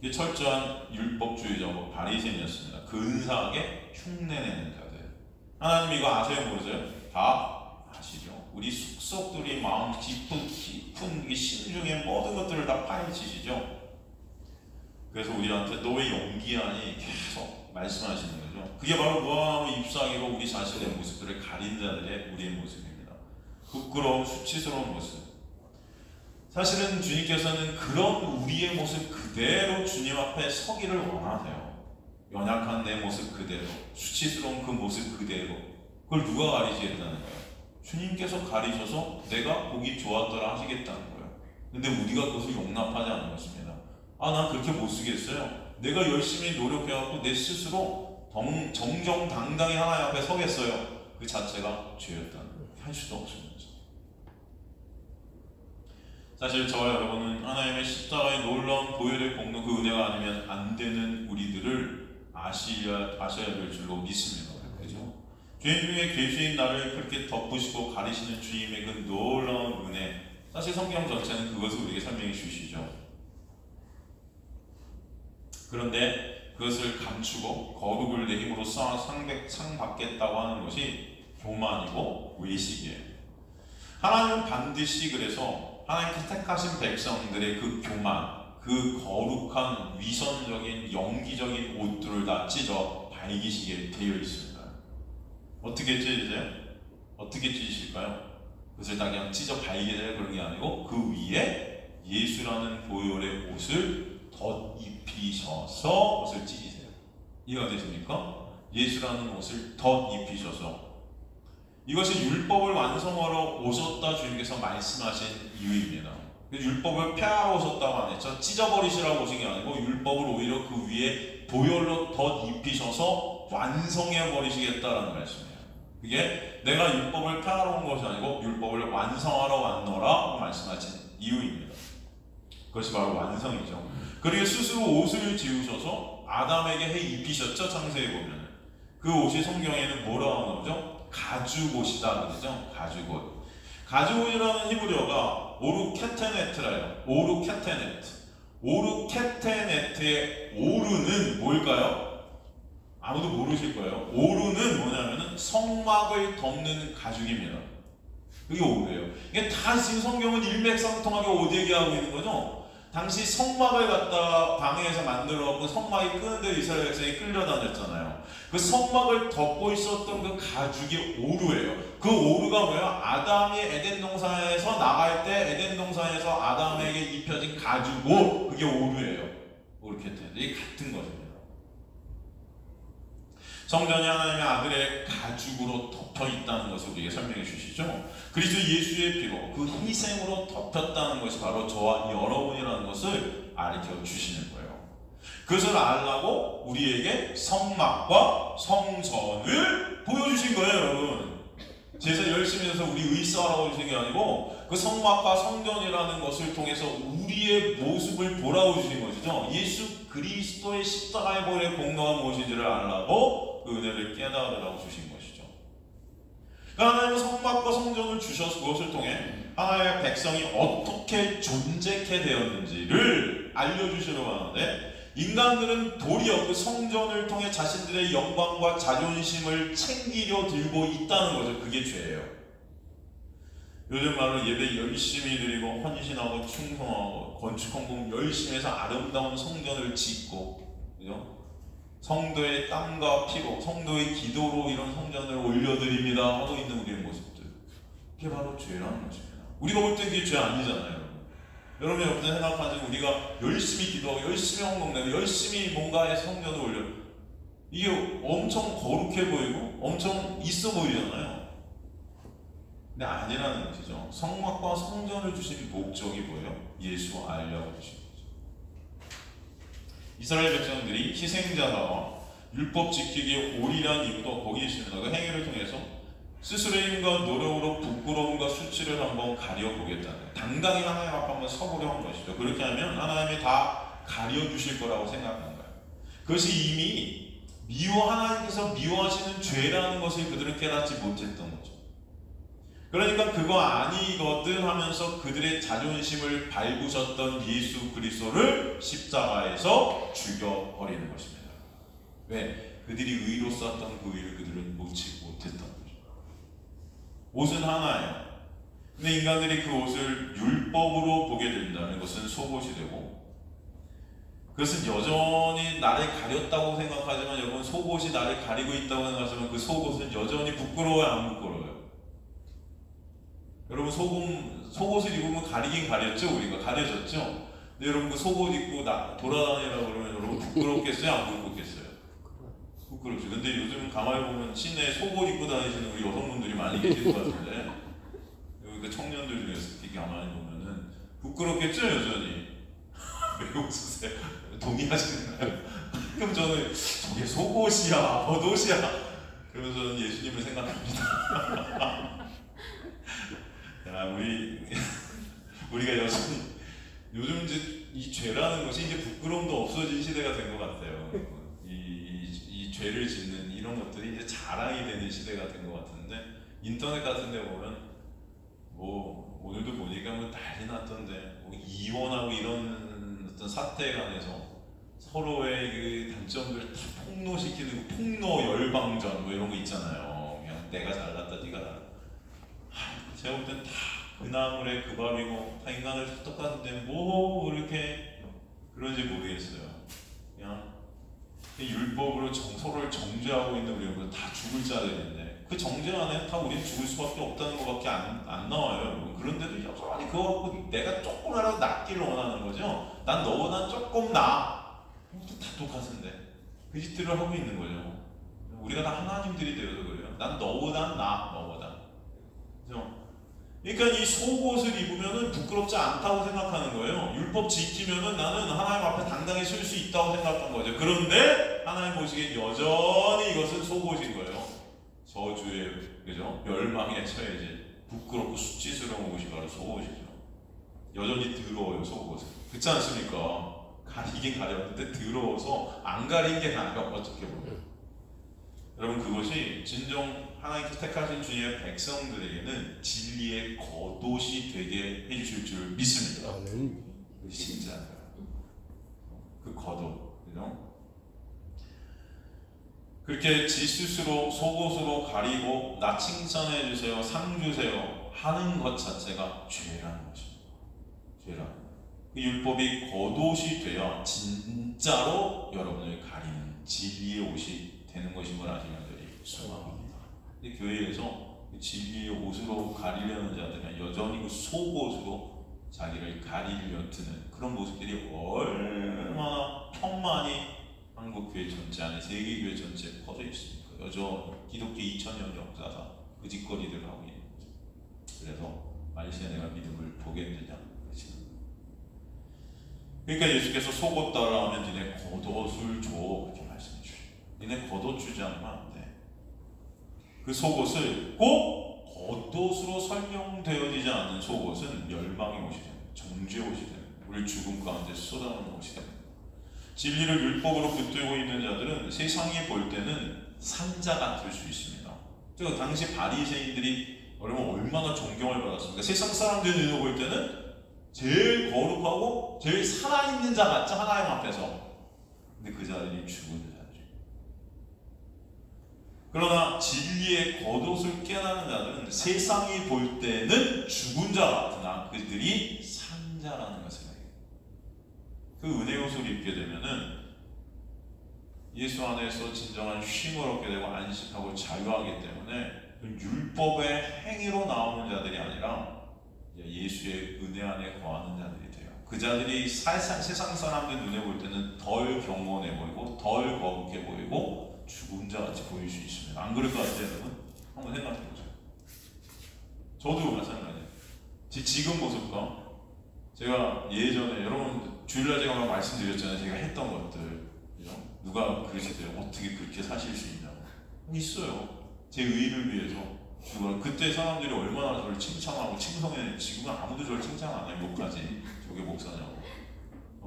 이게 철저한 율법주의자고 바리새인이었습니다. 근사하게 흉내내는 자들. 하나님 이거 아세요 모르세요? 다 아시죠? 우리 숙속들이 마음 깊은 이 심중의 모든 것들을 다 파헤치시죠? 그래서 우리한테 너 왜 연기하니? 계속 말씀하시는 거죠. 그게 바로 무화과 잎사귀로 우리 자신의 모습들을 가린 자들의 우리의 모습입니다. 부끄러움, 수치스러운 모습. 사실은 주님께서는 그런 우리의 모습 그대로 주님 앞에 서기를 원하세요. 연약한 내 모습 그대로, 수치스러운 그 모습 그대로. 그걸 누가 가리시겠다는 거예요? 주님께서 가리셔서 내가 보기 좋았더라 하시겠다는 거예요. 근데 우리가 그것을 용납하지 않는 것입니다. 아, 난 그렇게 못 쓰겠어요. 내가 열심히 노력해갖고 내 스스로 정정당당히 하나님 앞에 서겠어요. 그 자체가 죄였다는 거예요. 할 수도 없습니다. 사실 저와 여러분은 하나님의 십자가의 놀라운 보혈의 공로 그 은혜가 아니면 안 되는 우리들을 아셔야 될 줄로 믿습니다. 그죠? 죄인 중에 죄수인 나를 그렇게 덮으시고 가리시는 주님의 그 놀라운 은혜. 사실 성경 전체는 그것을 우리에게 설명해 주시죠. 그런데 그것을 감추고 거룩을 내 힘으로 상 받겠다고 하는 것이 교만이고 외식이에요. 하나님은 반드시 그래서 하나님께 택하신 백성들의 그 교만, 그 거룩한 위선적인 연기적인 옷들을 다 찢어 밝히시게 되어 있습니다. 어떻게 찢으세요? 어떻게 찢으실까요? 그것을 다 그냥 찢어 밝히세요 그런 게 아니고 그 위에 예수라는 보혈의 옷을 덧입히셔서 옷을 찢으세요. 이해가 되십니까? 예수라는 옷을 덧입히셔서. 이것이 율법을 완성하러 오셨다 주님께서 말씀하신 이유입니다. 율법을 폐하러 오셨다고 안 했죠. 찢어버리시라고 오신 게 아니고 율법을 오히려 그 위에 보혈로 덧입히셔서 완성해버리시겠다라는 말씀이에요. 그게 내가 율법을 폐하러 온 것이 아니고 율법을 완성하러 왔노라 말씀하신 이유입니다. 그것이 바로 완성이죠. 그리고 스스로 옷을 지우셔서 아담에게 해 입히셨죠. 창세기에 보면 그 옷이 성경에는 뭐라고 나오죠? 가죽옷이다 그러죠. 가죽옷. 가죽옷이라는 히브리어가 오르케테네트라요. 오르케테네트. 오르케테네트의 오르는 뭘까요? 아무도 모르실 거예요. 오르는 뭐냐면은 성막을 덮는 가죽입니다. 그게 오르예요. 이게 다 지금 성경은 일맥상통하게 옷 얘기하고 있는 거죠. 당시 성막을 갖다 방해해서 만들어갖고 성막이 끄는데 이스라엘 백성이 끌려다녔잖아요. 그 성막을 덮고 있었던 그 가죽이 오르예요. 그 오르가 뭐예요? 아담이 에덴 동산에서 나갈 때 에덴 동산에서 아담에게 입혀진 가죽옷, 그게 오르예요. 오르케테. 이게 같은 것입니다. 성전이 하나님의 아들의 가죽으로 덮여 있다는 것을 우리에게 설명해 주시죠. 그리스도 예수의 피로 그 희생으로 덮였다는 것이 바로 저와 여러분이라는 것을 가르쳐 주시는 거예요. 그것을 알라고 우리에게 성막과 성전을 보여주신 거예요, 여러분. 제사 열심히 해서 우리 의사하라고 주신 게 아니고 그 성막과 성전이라는 것을 통해서 우리의 모습을 보라고 주신 것이죠. 예수 그리스도의 십자가의 보혈의 공로가 무엇인지를 알라고 그 은혜를 깨달으라고 주신 것이죠. 그러니까 하나님은 성막과 성전을 주셔서 그것을 통해 하나님의 백성이 어떻게 존재케 되었는지를 알려주시려고 하는데 인간들은 도리어 그 성전을 통해 자신들의 영광과 자존심을 챙기려 들고 있다는 거죠. 그게 죄예요. 요즘 말로 예배 열심히 드리고 헌신하고 충성하고 건축 헌금 열심히 해서 아름다운 성전을 짓고, 그죠? 성도의 땀과 피로, 성도의 기도로 이런 성전을 올려드립니다 하고 있는 우리의 모습들, 그게 바로 죄라는 것입니다. 우리가 볼 때 그게 죄 아니잖아요. 여러분이 어떤 생각하지? 우리가 열심히 기도하고 열심히 헌금내고 열심히 뭔가의 성전을 올려, 이게 엄청 거룩해 보이고 엄청 있어 보이잖아요. 근데 아니라는 것이죠. 성막과 성전을 주신 목적이 뭐예요? 예수 알려고 주신 거죠. 이스라엘 백성들이 희생자와 율법 지키기에 올인한 이유도 거기에 있습니다. 그 행위를 통해서 스스로의 힘과 노력으로 부끄러움과 수치를 한번 가려보겠다는, 당당히 하나님 앞에 한번 서보려 한 것이죠. 그렇게 하면 하나님이 다 가려주실 거라고 생각한 거예요. 그것이 이미 하나님께서 미워하시는 죄라는 것을 그들은 깨닫지 못했던 거죠. 그러니까 그거 아니거든 하면서 그들의 자존심을 밟으셨던 예수 그리스도를 십자가에서 죽여버리는 것입니다. 왜? 그들이 의로 쌓았던 그 의를 그들은 놓지 못했던 거죠. 옷은 하나예요. 근데 인간들이 그 옷을 율법으로 보게 된다는 것은 속옷이 되고, 그것은 여전히 나를 가렸다고 생각하지만, 여러분 속옷이 나를 가리고 있다고 생각하지만 그 속옷은 여전히 부끄러워요, 안 부끄러워요? 여러분 속옷을 입으면 가리긴 가렸죠? 우리가 가려졌죠? 근데 여러분 그 속옷 입고 돌아다니라고 그러면 여러분 부끄럽겠어요? 안 부끄럽겠어요? 부끄럽죠. 근데 요즘 가만히 보면 시내에 속옷 입고 다니시는 우리 여성분들이 많이 계신 것 같은데, 여기 그 청년들 중에서 특히 가만히 보면은 부끄럽겠죠? 여전히. 왜 웃으세요? 동의하시나요? 그럼 저는 저게 속옷이야, 겉옷이야, 그러면서 저는 예수님을 생각합니다. 야, 우리가 여전히 요즘 이제 이 죄라는 것이 이제 부끄러움도 없어진 시대가 된 것 같아요. 이 죄를 짓는 이런 것들이 이제 자랑이 되는 시대가 된 것 같은데, 인터넷 같은 데 보면 뭐 오늘도 보니까 뭐 난리 났던데, 뭐 이혼하고 이런 어떤 사태에 관해서 서로의 그 단점들을 다 폭로시키는 그 폭로 열방전 뭐 이런 거 있잖아요. 그냥 내가 잘났다 네가 잘났다. 제가 볼 땐 다 그 나물에 그 밥이고, 다 인간을 똑같은데 뭐 그렇게 그런지 모르겠어요. 그냥 율법으로 서로를 정죄하고 있는 우리가 다 죽을 자들인데, 그 정죄 안에 다 우리는 죽을 수밖에 없다는 것밖에 안 나와요, 여러분. 그런데도 여전히 그거 갖고 내가 조금이라도 낫기를 원하는 거죠. 난 너보다 조금 나아. 다 똑같은데 그 짓들을 하고 있는 거죠. 우리가 다 하나님들이 되어서 그래요. 난 너보다 나아, 너보다. 그죠? 그러니까 이 속옷을 입으면은 부끄럽지 않다고 생각하는 거예요. 율법 지키면은 나는 하나님 앞에 당당히 설 수 있다고 생각한 거죠. 그런데 하나님 보시기엔 여전히 이것은 속옷인 거예요. 저주의, 그죠? 멸망에 처해질 부끄럽고 수치스러운 옷이 바로 속옷이죠. 여전히 더러워요, 속옷은. 그렇지 않습니까? 가리긴 가렸는데 더러워서 안 가린 게 나아요, 어떻게 보면. 여러분, 그것이 진정 하나님께서 택하신 주님의 백성들에게는 진리의 겉옷이 되게 해주실 줄 믿습니다. 진짜요. 그 겉옷, 그죠? 그렇게 지 스스로 속옷으로 가리고 나 칭찬해 주세요, 상 주세요 하는 것 자체가 죄라는 것입니다. 죄라는 것. 그 율법이 겉옷이 되어 진짜로 여러분을 가리는 진리의 옷이 되는 것인 걸 아시면 소망합니다. 근데 교회에서 진리의 옷으로 가리려는 자들은 여전히 그 속옷으로 자기를 가리려 드는 그런 모습들이 얼마나 천만이 한국 교회 전체 안에, 세계 교회 전체에 퍼져 있습니까? 여전히 기독교 2000년 역사상 그 짓거리들을 하고 있는 거죠. 그래서 말시에 내가 믿음을 보겠느냐 그러시는. 그러니까 예수께서 속옷 달라 하면 니네 겉옷을 줘, 그렇게 말씀해 주셔요. 니네 겉옷 주지 않으면 안 돼. 그 속옷을 꼭 겉옷으로 설명되어지지 않는 속옷은 멸망의 옷이 됩니다. 정죄의 옷이 됩니다. 우리 죽음 가운데 쏟아놓는 옷이 됩니다. 진리를 율법으로 붙들고 있는 자들은 세상이 볼 때는 산자 같을 수 있습니다. 그 당시 바리새인들이 얼마나 존경을 받았습니까? 세상 사람들이 눈으로 볼 때는 제일 거룩하고 제일 살아있는 자 같죠, 하나님 앞에서. 근데 그 자들이 죽은 자들이에요. 그러나 진리의 겉옷을 깨닫는 자들은 세상이 볼 때는 죽은 자 같으나 그들이 산 자라는 것을 알게. 그 은혜의 옷을 입게 되면은 예수 안에서 진정한 쉼을 얻게 되고 안식하고 자유하기 때문에 율법의 행위로 나오는 자들이 아니라 예수의 은혜 안에 거하는 자들이 돼요. 그 자들이 세상 사람들 눈에 볼 때는 덜 경건해 보이고 덜 거룩해 보이고 죽은 자 같이 보일 수 있습니다. 안 그럴 것 같아요, 여러분? 한번 생각해 보세요. 저도 마찬가지예요. 제 지금 모습과 제가 예전에 여러분 주일날 제가 말씀드렸잖아요. 제가 했던 것들, 그죠? 누가 그러시대요. 어떻게 그렇게 사실 수 있냐고. 있어요. 제 의를 위해서. 그때 사람들이 얼마나 저를 칭찬하고 칭송했는지 지금은 아무도 저를 칭찬 안 해요. 욕하지. 저게 목사냐고.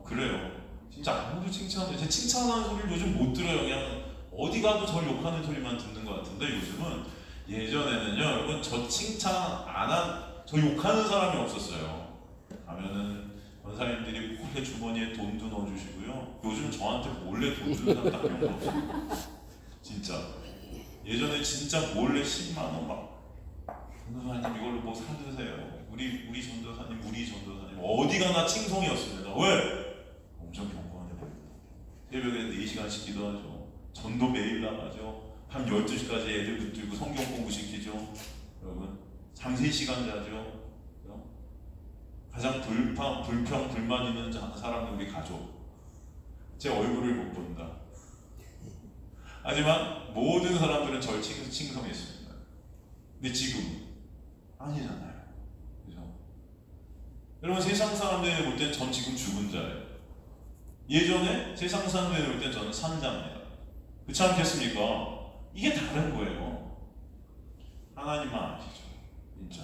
그래요. 진짜 아무도 칭찬 안 해요. 제 칭찬하는 소리를 요즘 못 들어요. 그냥 어디 가도 저를 욕하는 소리만 듣는 것 같은데 요즘은, 예전에는요 여러분 저 칭찬 안 한, 저 욕하는 사람이 없었어요. 가면은 권사님들이 몰래 주머니에 돈도 넣어주시고요. 요즘 저한테 몰래 돈 주는 사람 딱 그런 거 없어요. 진짜. 예전에 진짜 몰래 10만원 막, 전도사님 이걸로 뭐 사드세요. 우리 전도사님 어디 가나 칭송이었습니다. 왜? 엄청 경건해 보입니다. 새벽에 4시간씩 기도하죠. 전도 매일 나가죠. 밤 12시까지 애들 붙들고 성경 공부 시키죠. 여러분 잠 3시간 자죠. 가장 불평 있는 사람은 우리 가족. 제 얼굴을 못 본다. 하지만 모든 사람들은 절 칭송했습니다. 근데 지금 아니잖아요. 그죠? 여러분 세상 사람들이 볼 땐 전 지금 죽은 자예요. 예전에 세상 사람들이 볼 땐 저는 산자입니다. 그렇지 않겠습니까? 이게 다른 거예요. 하나님만 아시죠. 진짜.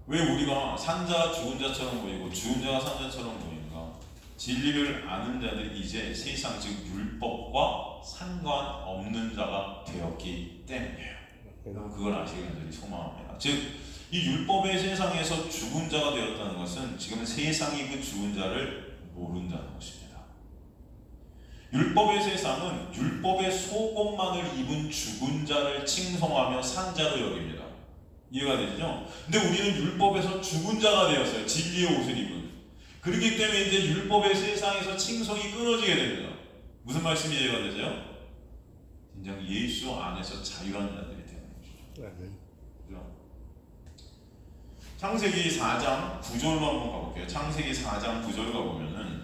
왜 우리가 산자 죽은 자처럼 보이고 죽은 자가 산자처럼 보이는가? 진리를 아는 자들이 이제 세상 즉 율법과 상관없는 자가 되었기 때문이에요. 그걸 아시길 간절히 소망합니다. 즉 이 율법의 세상에서 죽은 자가 되었다는 것은 지금 세상이 그 죽은 자를 모른다는 것입니다. 율법의 세상은 율법의 속옷만을 입은 죽은 자를 칭송하며 산자로 여깁니다. 이해가 되시죠? 근데 우리는 율법에서 죽은 자가 되었어요. 진리의 옷을 입은. 그렇기 때문에 이제 율법의 세상에서 칭송이 끊어지게 됩니다. 무슨 말씀이 이해가 되세요? 진정 예수 안에서 자유한 자들이 되는 것이죠. 그죠? 창세기 4장 9절로 한번 가볼게요. 창세기 4장 9절 가보면은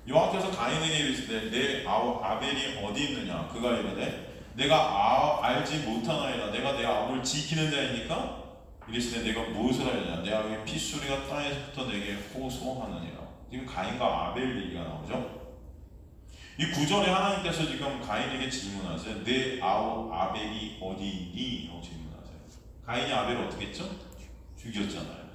여호와께서 가인에게 이르시되 내 아벨이 어디 있느냐? 그가 이르되 내가 알지 못하나이다. 내가 내 아우를 지키는 자이니까 이르시되 내가 무엇을 하느냐? 내 아우의 핏소리가 땅에서부터 내게 호소하느니라. 지금 가인과 아벨 얘기가 나오죠. 이 9절에 하나님께서 지금 가인에게 질문하세요. 내 아우 아벨이 어디 있니? 라고 질문하세요. 가인이 아벨을 어떻게 했죠? 죽였잖아요.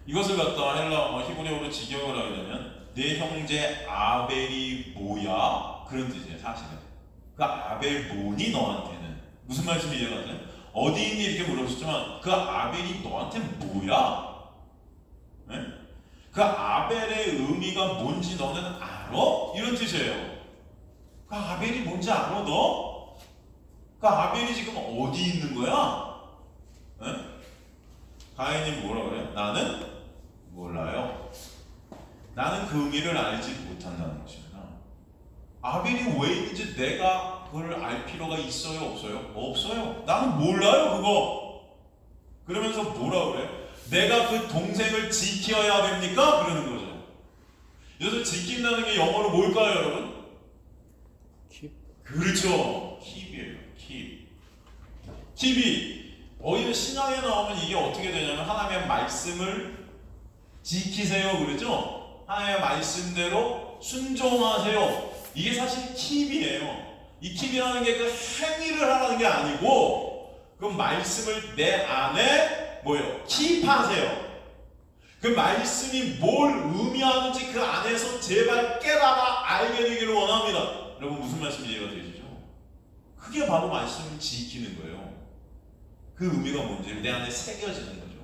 이것을 갖다 히브리어로 직역을 하게 되면 내 형제 아벨이 뭐야? 그런 뜻이에요. 사실은 그 아벨 뭐니 너한테는? 무슨 말씀이 이해가 돼요? 어디 있니? 이렇게 물어보셨지만 그 아벨이 너한테 뭐야? 네? 그 아벨의 의미가 뭔지 너는 알아? 이런 뜻이에요. 그 아벨이 뭔지 알아 너? 그 아벨이 지금 어디 있는 거야? 네? 가인이 뭐라 그래요? 나는 몰라요. 나는 그 의미를 알지 못한다는 것입니다. 아벨이 왜 있는지 내가 그걸 알 필요가 있어요? 없어요? 없어요. 나는 몰라요 그거. 그러면서 뭐라 그래? 내가 그 동생을 지켜야 됩니까? 그러는 거죠. 여기서 지킨다는 게 영어로 뭘까요 여러분? 킵. 그렇죠. 킵이에요. 킵이 오히려 신약에 나오면 이게 어떻게 되냐면 하나님의 말씀을 지키세요 그러죠? 하나님의 말씀대로 순종하세요. 이게 사실 킵이에요. 이 킵이라는 게 그 행위를 하라는 게 아니고 그 말씀을 내 안에 뭐예요? 킵하세요. 그 말씀이 뭘 의미하는지 그 안에서 제발 깨달아 알게 되기를 원합니다. 여러분 무슨 말씀이 이해가 되시죠? 그게 바로 말씀을 지키는 거예요. 그 의미가 뭔지 내 안에 새겨지는 거죠.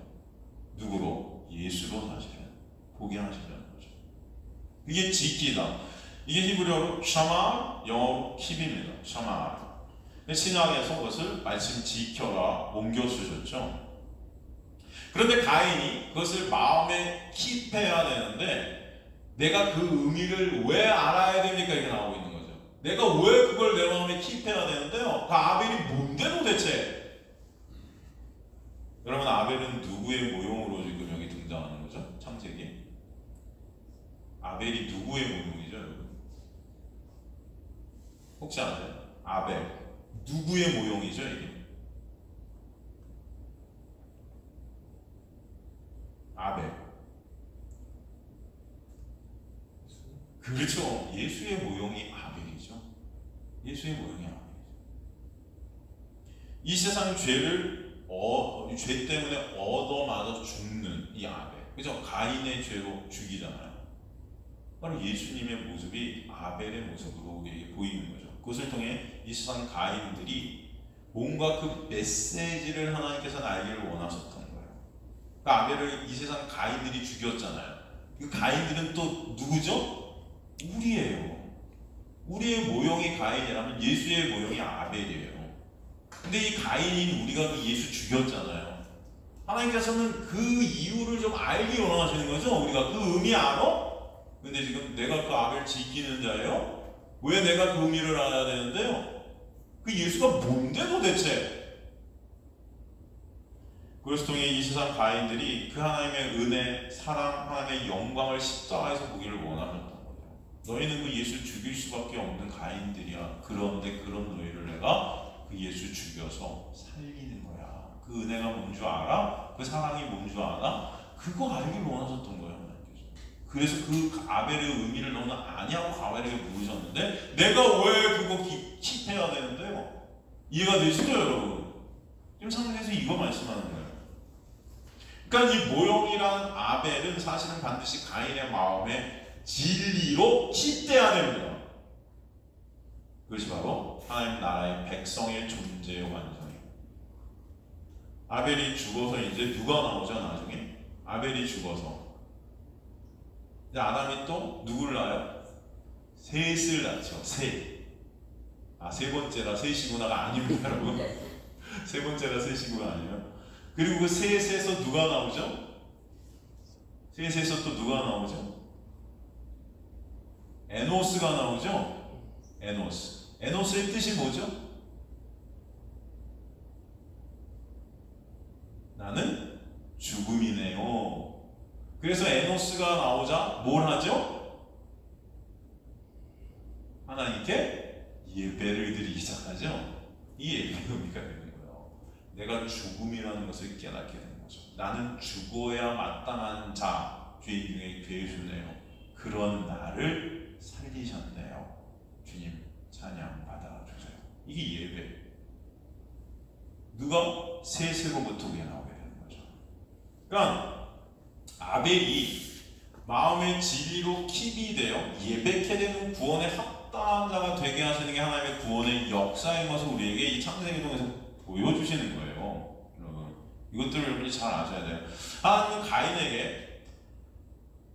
누구로? 예수로 사실은 보게 하시려는 거죠. 이게 지키다. 이게 히브리어로 샤마, 영어로 킵입니다. 샤마. 신약에서 그것을 말씀 지켜라 옮겨 쓰셨죠. 그런데 가인이 그것을 마음에 킵해야 되는데 내가 그 의미를 왜 알아야 됩니까? 이렇게 나오고 있는 거죠. 내가 왜 그걸 내 마음에 킵해야 되는데요? 그 아벨이 뭔데 도대체? 여러분, 아벨은 누구의 모형으로 지금 여기 등장하는 거죠? 창세기? 아벨이 누구의 모형이죠, 여러분? 혹시 아세요? 아벨 누구의 모형이죠, 이게? 아벨. 그렇죠. 예수의 모형이 아벨이죠. 예수의 모형이 아벨이죠. 이 세상 죄를 죄 때문에 얻어맞아 죽는 이 아벨. 그죠? 가인의 죄로 죽이잖아요. 바로 예수님의 모습이 아벨의 모습으로 우리에게 보이는 거죠. 그것을 통해 이 세상 가인들이 뭔가 그 메시지를 하나님께서는 알기를 원하셨던 거예요. 그 아벨을 이 세상 가인들이 죽였잖아요. 그 가인들은 또 누구죠? 우리예요. 우리의 모형이 가인이라면 예수의 모형이 아벨이에요. 근데 이 가인인 우리가 그 예수 죽였잖아요. 하나님께서는 그 이유를 좀 알기 원하시는 거죠. 우리가 그 의미 알아? 근데 지금 내가 그 아벨 지키는 자예요? 왜 내가 그 의미를 알아야 되는데요? 그 예수가 뭔데 도대체? 그것을 통해 이 세상 가인들이 그 하나님의 은혜, 사랑, 하나님의 영광을 십자가에서 보기를 원하셨던 거죠. 너희는 그 예수 죽일 수밖에 없는 가인들이야. 그런데 그런 너희를 내가 그 예수 죽여서 살리는 거야. 그 은혜가 뭔 줄 알아? 그 사랑이 뭔 줄 알아? 그거 알기를 원하셨던 거예요. 그래서 그 아벨의 의미를 너무나 아냐고 아벨에게 물으셨는데 내가 왜 그거 킵해야 되는데요? 이해가 되시죠, 여러분? 지금 창세기에서 이거 말씀하는 거예요. 그러니까 이 모형이란 아벨은 사실은 반드시 가인의 마음에 진리로 킵돼야 됩니다. 그것이 바로 하나님 나라의 백성의 존재의 완성이에요. 아벨이 죽어서 이제 누가 나오죠, 나중에? 아벨이 죽어서 이제 아담이 또 누구를 낳아요? 셋을 낳죠. 셋. 세 번째라 셋이구나가 아닙니다, 여러분. 세 번째라 셋이구나 아니에요. 그리고 그 셋에서 누가 나오죠? 셋에서 또 누가 나오죠? 에노스가 나오죠? 에노스. 에노스의 뜻이 뭐죠? 나는 죽음이네요. 그래서 에노스가 나오자 뭘 하죠? 하나님께 예배를 드리기 시작하죠. 이 예배의 의미가 되는 거예요. 내가 죽음이라는 것을 깨닫게 되는 거죠. 나는 죽어야 마땅한 자, 죄인 중에 괴수네요. 그런 나를 살리셨네요. 주님 찬양 받아주세요. 이게 예배. 누가 셋으로부터 우리가 나오게 되는 거죠. 그러니까 아벨이 마음의 진리로 킵이 되어 예배케 되는 구원의 합당한 자가 되게 하시는 게 하나님의 구원의 역사인 것을 우리에게 이 창세기 통해서 보여주시는 거예요. 여러분, 이것들을 여러분이 잘 아셔야 돼요. 하나님은 가인에게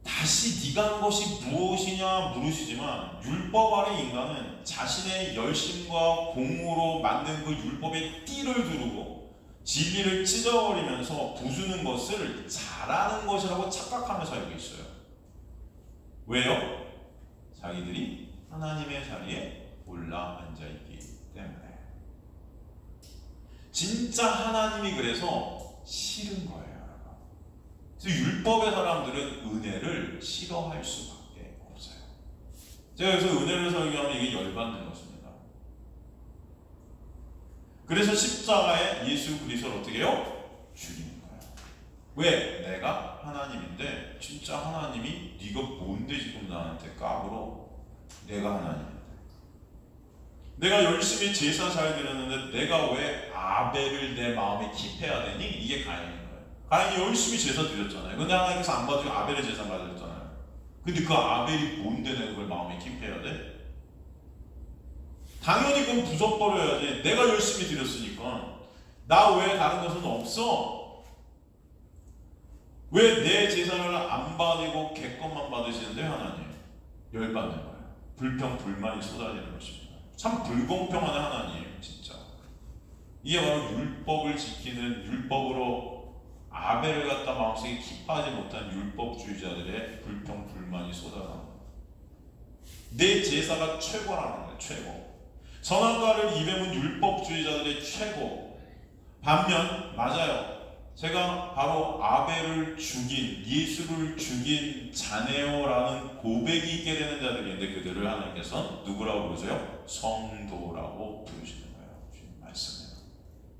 다시 네가 한 것이 무엇이냐 물으시지만 율법 아래 인간은 자신의 열심과 공으로 만든 그 율법의 띠를 두르고 진리를 찢어버리면서 부수는 것을 잘하는 것이라고 착각하면서 살고 있어요. 왜요? 자기들이 하나님의 자리에 올라 앉아있기 때문에. 진짜 하나님이 그래서 싫은 거예요. 그래서 율법의 사람들은 은혜를 싫어할 수밖에 없어요. 제가 그래서 은혜를 설교하면 이게 열받는 것입니다. 그래서 십자가에 예수 그리스도를 어떻게 해요? 죽이는 거예요. 왜? 내가 하나님인데 진짜 하나님이 네가 뭔데 지금 나한테 까불어? 내가 하나님인데 내가 열심히 제사 잘 드렸는데 내가 왜 아벨을 내 마음에 킵해야 되니? 이게 가인인 거예요. 가인이 열심히 제사 드렸잖아요. 근데 하나님께서 안 받으시고 아벨의 제사 받으셨잖아요. 근데 그 아벨이 뭔데 내가 그걸 마음에 킵해야 돼? 당연히 그건 부숴버려야지. 내가 열심히 드렸으니까. 나 외에 다른 것은 없어. 왜 내 제사를 안 받고 걔 것만 받으시는데 하나님? 열받는 거예요. 불평, 불만이 쏟아지는 것입니다. 참 불공평한 하나님, 진짜. 이게 바로 율법을 지키는, 율법으로 아벨을 갖다 마음속에 기뻐하지 못한 율법주의자들의 불평 불만이 쏟아나옵니다. 내 제사가 최고라는 거예요. 최고. 선악과를 입에문 율법주의자들의 최고. 반면 맞아요. 제가 바로 아벨을 죽인, 예수를 죽인 자네요라는 고백이 있게 되는 자들인데 그들을 하나님께서 누구라고 부르세요? 성도라고 부르시는 거예요. 주님 말씀이에요.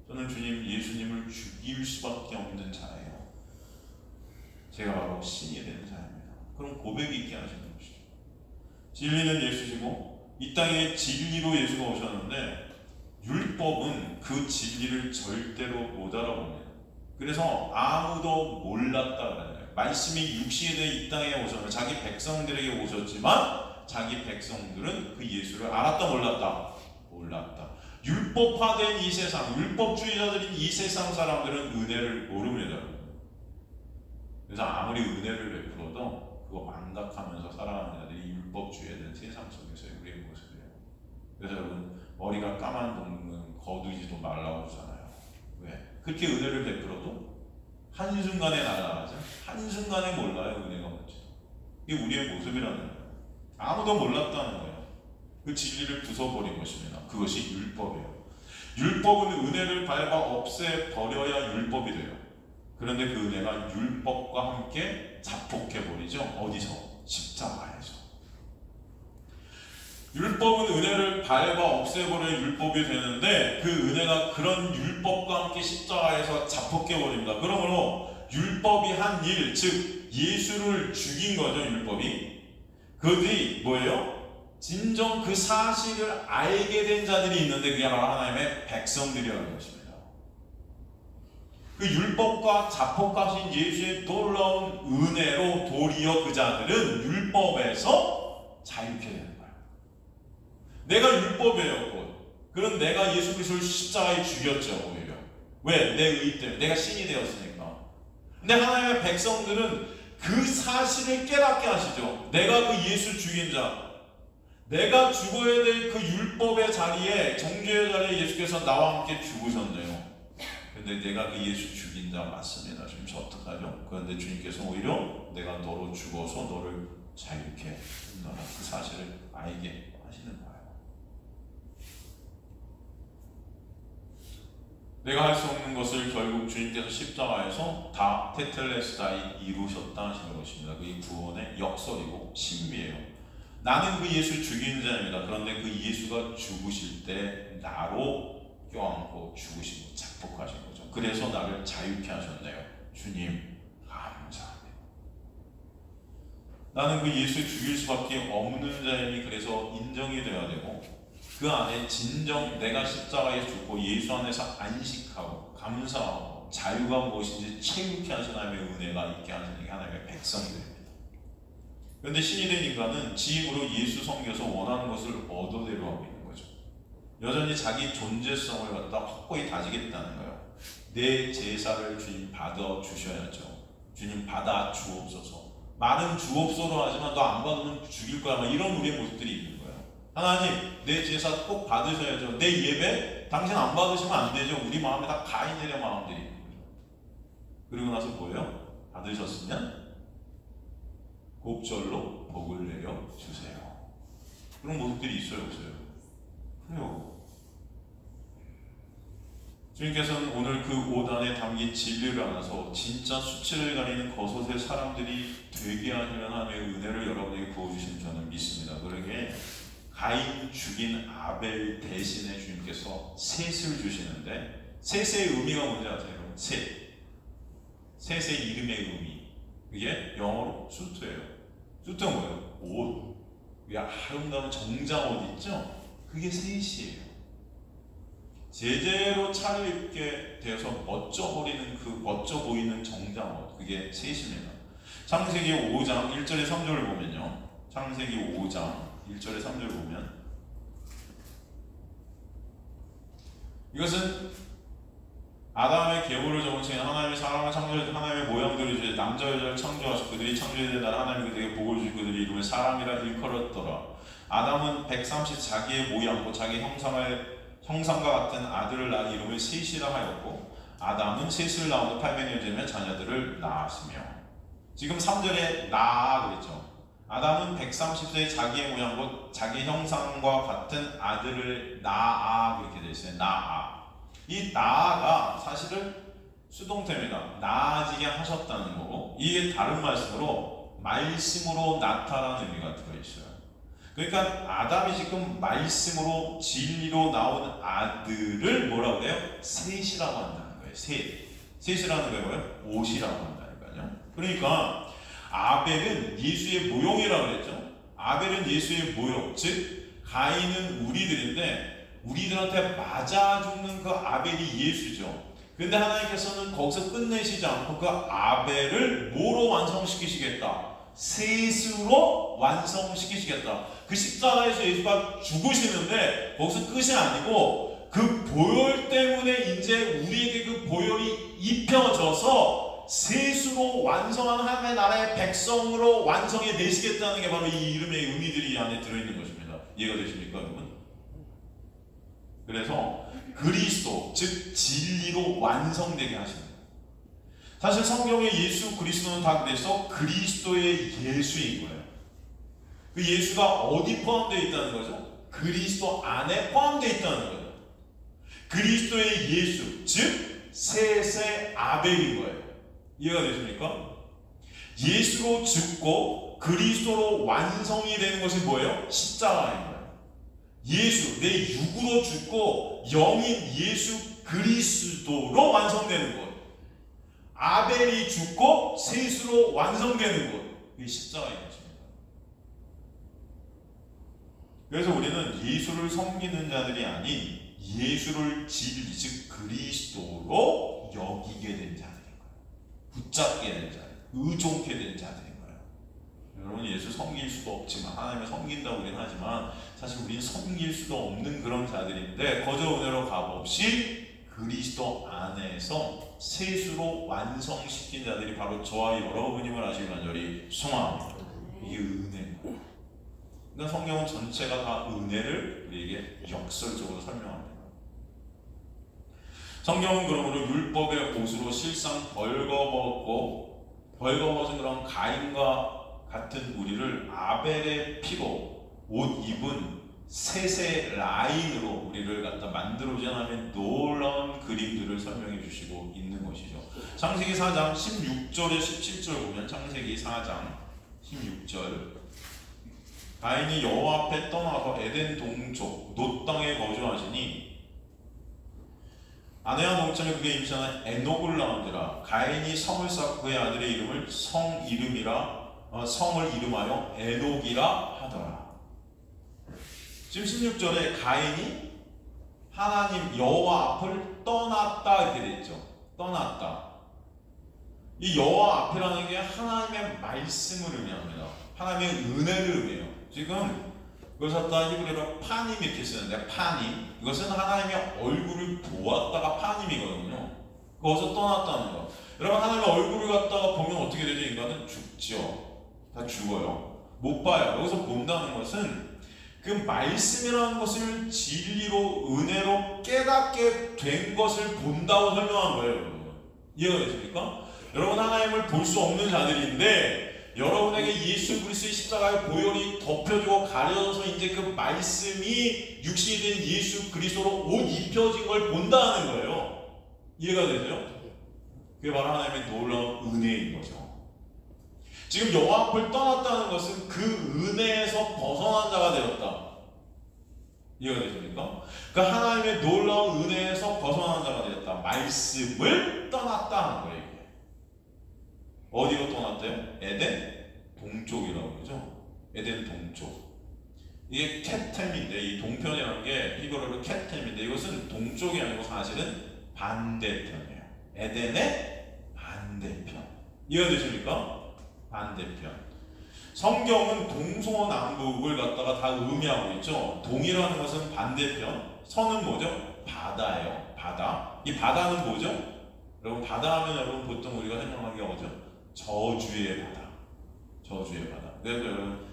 저는 주님 예수님을 죽일 수밖에 없는 자예요. 제가 바로 신이 되는 자입니다. 그럼 고백이 있게 하시는 것이죠. 진리는 예수시고 이 땅에 진리로 예수가 오셨는데 율법은 그 진리를 절대로 못 알아봅니다. 그래서 아무도 몰랐다 그래요. 말씀이 육신에 이 땅에 오셨는데 자기 백성들에게 오셨지만 자기 백성들은 그 예수를 알았다 몰랐다? 몰랐다. 율법화된 이 세상, 율법주의자들인 이 세상 사람들은 은혜를 모릅니다. 그래서 아무리 은혜를 베풀어도 그거 망각하면서 살아가는 자들이 율법주의에 대한 세상 속에서의 우리의 모습이에요. 그래서 여러분 머리가 까만 동물은 거두지도 말라고 하잖아요. 왜? 그렇게 은혜를 베풀어도 한순간에 날아가죠. 한순간에 몰라요. 은혜가 뭔지. 이게 우리의 모습이라는 거예요. 아무도 몰랐다는 거예요. 그 진리를 부숴버린 것입니다. 그것이 율법이에요. 율법은 은혜를 밟아 없애버려야 율법이 돼요. 그런데 그 은혜가 율법과 함께 자폭해버리죠. 어디서? 십자가에서. 율법은 은혜를 밟아 없애버려야 율법이 되는데 그 은혜가 그런 율법과 함께 십자가에서 자폭해버립니다. 그러므로 율법이 한 일, 즉 예수를 죽인 거죠. 율법이. 그들이 뭐예요? 진정 그 사실을 알게 된 자들이 있는데 그게 바로 하나님의 백성들이라는 것입니다. 그 율법과 자폭하신 예수의 놀라운 은혜로 도리어 그 자들은 율법에서 자유케 되는 거예요. 내가 율법이에요. 그럼 내가 예수 그리스도를 십자가에 죽였죠. 오히려. 왜? 내 의 때문에. 내가 신이 되었으니까. 근데 하나님의 백성들은 그 사실을 깨닫게 하시죠. 내가 그 예수 죽인 자, 내가 죽어야 될 그 율법의 자리에, 정죄의 자리에 예수께서 나와 함께 죽으셨네요. 근데 내가 그 예수 죽인 자 맞습니다. 지금 저 어떡하죠? 그런데 주님께서 오히려 내가 너로 죽어서 너를 자유케 했노라. 그 사실을 알게 하시는 거예요. 내가 할 수 없는 것을 결국 주님께서 십자가에서 다 테텔레스다이 이루셨다 하시는 것입니다. 그게 구원의 역설이고 신비예요. 나는 그 예수 죽인 자입니다. 그런데 그 예수가 죽으실 때 나로 껴안고 죽으시고 자폭하신 거죠. 그래서 나를 자유케 하셨네요. 주님 감사합니다. 나는 그 예수 죽일 수밖에 없는 자이니 그래서 인정이 돼야 되고 그 안에 진정 내가 십자가에 죽고 예수 안에서 안식하고 감사하고 자유가 무엇인지 체육케 하신 하나님의 은혜가 있게 하시는 게 하나님의 백성들입니다. 그런데 신이 된 인간은 지 힘으로 예수 섬겨서 원하는 것을 얻어내려 하고 있는 거죠. 여전히 자기 존재성을 갖다 확고히 다지겠다는 거예요. 내 제사를 주님 받아 주셔야죠. 주님 받아 주옵소서. 많은 주옵소서 하지만 너 안 받으면 죽일 거야. 이런 우리의 모습들이 있는 거예요. 하나님 내 제사 꼭 받으셔야죠. 내 예배 당신 안 받으시면 안 되죠. 우리 마음에 다 가인들의 마음들이 있는 거죠. 그리고 나서 뭐예요? 받으셨으면 곱절로 복을 내려 주세요. 그런 모습들이 있어요, 없어요? 그래요. 주님께서는 오늘 그 5단에 담긴 진리를 알아서 진짜 수치를 가리는 겉옷의 사람들이 되게 하시는 하나님의 은혜를 여러분에게 부어주신 저는 믿습니다. 그러게 가인 죽인 아벨 대신에 주님께서 셋을 주시는데 셋의 의미가 뭔지 아세요? 셋의 이름의 의미, 그게 영어로 수트예요. 수트는 뭐예요? 옷. 이 아름다운 정장 옷 있죠? 그게 셋이에요. 제대로 차려입게 되어서 멋져 보이는 정장 옷, 그게 셋입니다. 창세기 5장 1절에 3절을 보면요. 창세기 5장 1절에 3절을 보면 이것은 아담의 계보를 적은 하나님의 사람을 창조하시고 하나님의 모양대로 주신 남자 여자를 창조하시고 그들이 창조된 날 하나님이 그들에게 복을 주시고 그들이 이름을 사람이라 일컬었더라. 아담은 130 자기의 모양과 자기 형상과 같은 아들을 낳아 이름을 셋이라 하였고 아담은 셋을 낳은 후 800년 전에 자녀들을 낳았으며. 지금 3절에 낳아 그랬죠. 아담은 130세에 자기의 모양과 자기 형상과 같은 아들을 낳아 그렇게 되어 있어요. 낳아. 이 낳아가 사실은 수동태입니다. 나아지게 하셨다는 거고, 이게 다른 말씀으로 말씀으로 낳다라는 의미가 들어있어요. 그러니까 아담이 지금 말씀으로 진리로 나온 아들을 뭐라고 그래요? 셋이라고 한다는 거예요. 셋이라는 게 뭐예요? 옷이라고 한다니까요. 그러니까 아벨은 예수의 모형이라고 그랬죠. 아벨은 예수의 모형, 즉 가인은 우리들인데 우리들한테 맞아 죽는 그 아벨이 예수죠. 근데 하나님께서는 거기서 끝내시지 않고 그 아벨을 뭐로 완성시키시겠다? 셋으로 완성시키시겠다. 그 십자가에서 예수가 죽으시는데 거기서 끝이 아니고 그 보혈 때문에 이제 우리에게 그 보혈이 입혀져서 셋으로 완성한 하나님의 나라의 백성으로 완성해 내시겠다는 게 바로 이 이름의 의미들이 이 안에 들어있는 것입니다. 이해가 되십니까, 여러분? 그래서 그리스도, 즉 진리로 완성되게 하십니다. 사실 성경에 예수 그리스도는 다 그래서 그리스도의 예수인 거예요. 그 예수가 어디 포함되어 있다는 거죠? 그리스도 안에 포함되어 있다는 거죠. 그리스도의 예수, 즉 셋의 아벨인 거예요. 이해가 되십니까? 예수로 죽고 그리스도로 완성이 되는 것이 뭐예요? 십자가인 거예요. 예수, 내 육으로 죽고 영인 예수 그리스도로 완성되는 것. 아벨이 죽고 셋으로 완성되는 것. 이게 십자가인 것입니다. 그래서 우리는 예수를 섬기는 자들이 아닌 예수를 진리, 즉 그리스도로 여기게 된 자들인 거예요. 붙잡게 된 자들, 의존케 된 자들인 거예요. 여러분, 예수 섬길 수도 없지만, 하나님을 섬긴다고 우리는 하지만 사실 우리는 섬길 수도 없는 그런 자들인데, 거저 은혜로 값없이 그리스도 안에서 셋으로 완성시킨 자들이 바로 저와 여러분임을 아시길 간절히 소망합니다. 이게 은혜입니다. 그러니까 성경은 전체가 다 은혜를 우리에게 역설적으로 설명합니다. 성경은 그러므로 율법의 옷으로 실상 벌거벗고 벌거벗은 그런 가인과 같은 우리를 아벨의 피로 옷 입은 셋의 라인으로 우리를 갖다 만들어진 하나님의 놀라운 그림들을 설명해 주시고 있는 것이죠. 창세기 4장 16절에 17절 보면, 창세기 4장 16절, 가인이 여호와 앞에 떠나서 에덴 동쪽 놋 땅에 거주하시니 아내와 농촌에 그게 임신한 에녹을 낳은지라. 가인이 성을 쌓고 그의 아들의 이름을 성을 이름하여 에녹이라 하더라. 지금 16절에 가인이 하나님 여호와 앞을 떠났다 이렇게 되어 있죠. 떠났다. 이 여호와 앞이라는 게 하나님의 말씀을 의미합니다. 하나님의 은혜를 의미해요. 지금 그걸 갖다 히브리어로 파님 이렇게 쓰는데, 파님, 이것은 하나님의 얼굴을 보았다가 파님이거든요. 거기서 떠났다는 거. 여러분, 하나님의 얼굴을 갖다가 보면 어떻게 되죠? 인간은 죽죠. 다 죽어요. 못 봐요. 여기서 본다는 것은 그 말씀이라는 것을 진리로 은혜로 깨닫게 된 것을 본다고 설명한 거예요. 여러분. 이해가 되십니까? 여러분, 하나님을 볼 수 없는 자들인데 여러분에게 예수 그리스도의 십자가의 보혈이 덮여주고 가려져서 이제 그 말씀이 육신이 된 예수 그리스도로 옷 입혀진 걸 본다는 거예요. 이해가 되죠? 그게 바로 하나님의 놀라운 은혜인 거죠. 지금 여호와 앞을 떠났다는 것은 그 은혜에서 벗어난 자가 되었다. 이해가 되십니까? 그 하나님의 놀라운 은혜에서 벗어난 자가 되었다. 말씀을 떠났다 하는 거예요. 어디로 떠났대요? 에덴 동쪽이라고 그러죠. 에덴 동쪽. 이게 케템인데, 이 동편이라는 게 히브리어로 케템인데, 이것은 동쪽이 아니고 사실은 반대편이에요. 에덴의 반대편. 이해가 되십니까? 반대편. 성경은 동서남북을 갖다가 다 의미하고 있죠. 동이라는 것은 반대편, 서는 뭐죠? 바다예요. 바다. 이 바다는 뭐죠? 여러분, 바다 하면 여러분 보통 우리가 생각하기가 뭐죠? 저주의 바다. 저주의 바다. 그래서 여러분,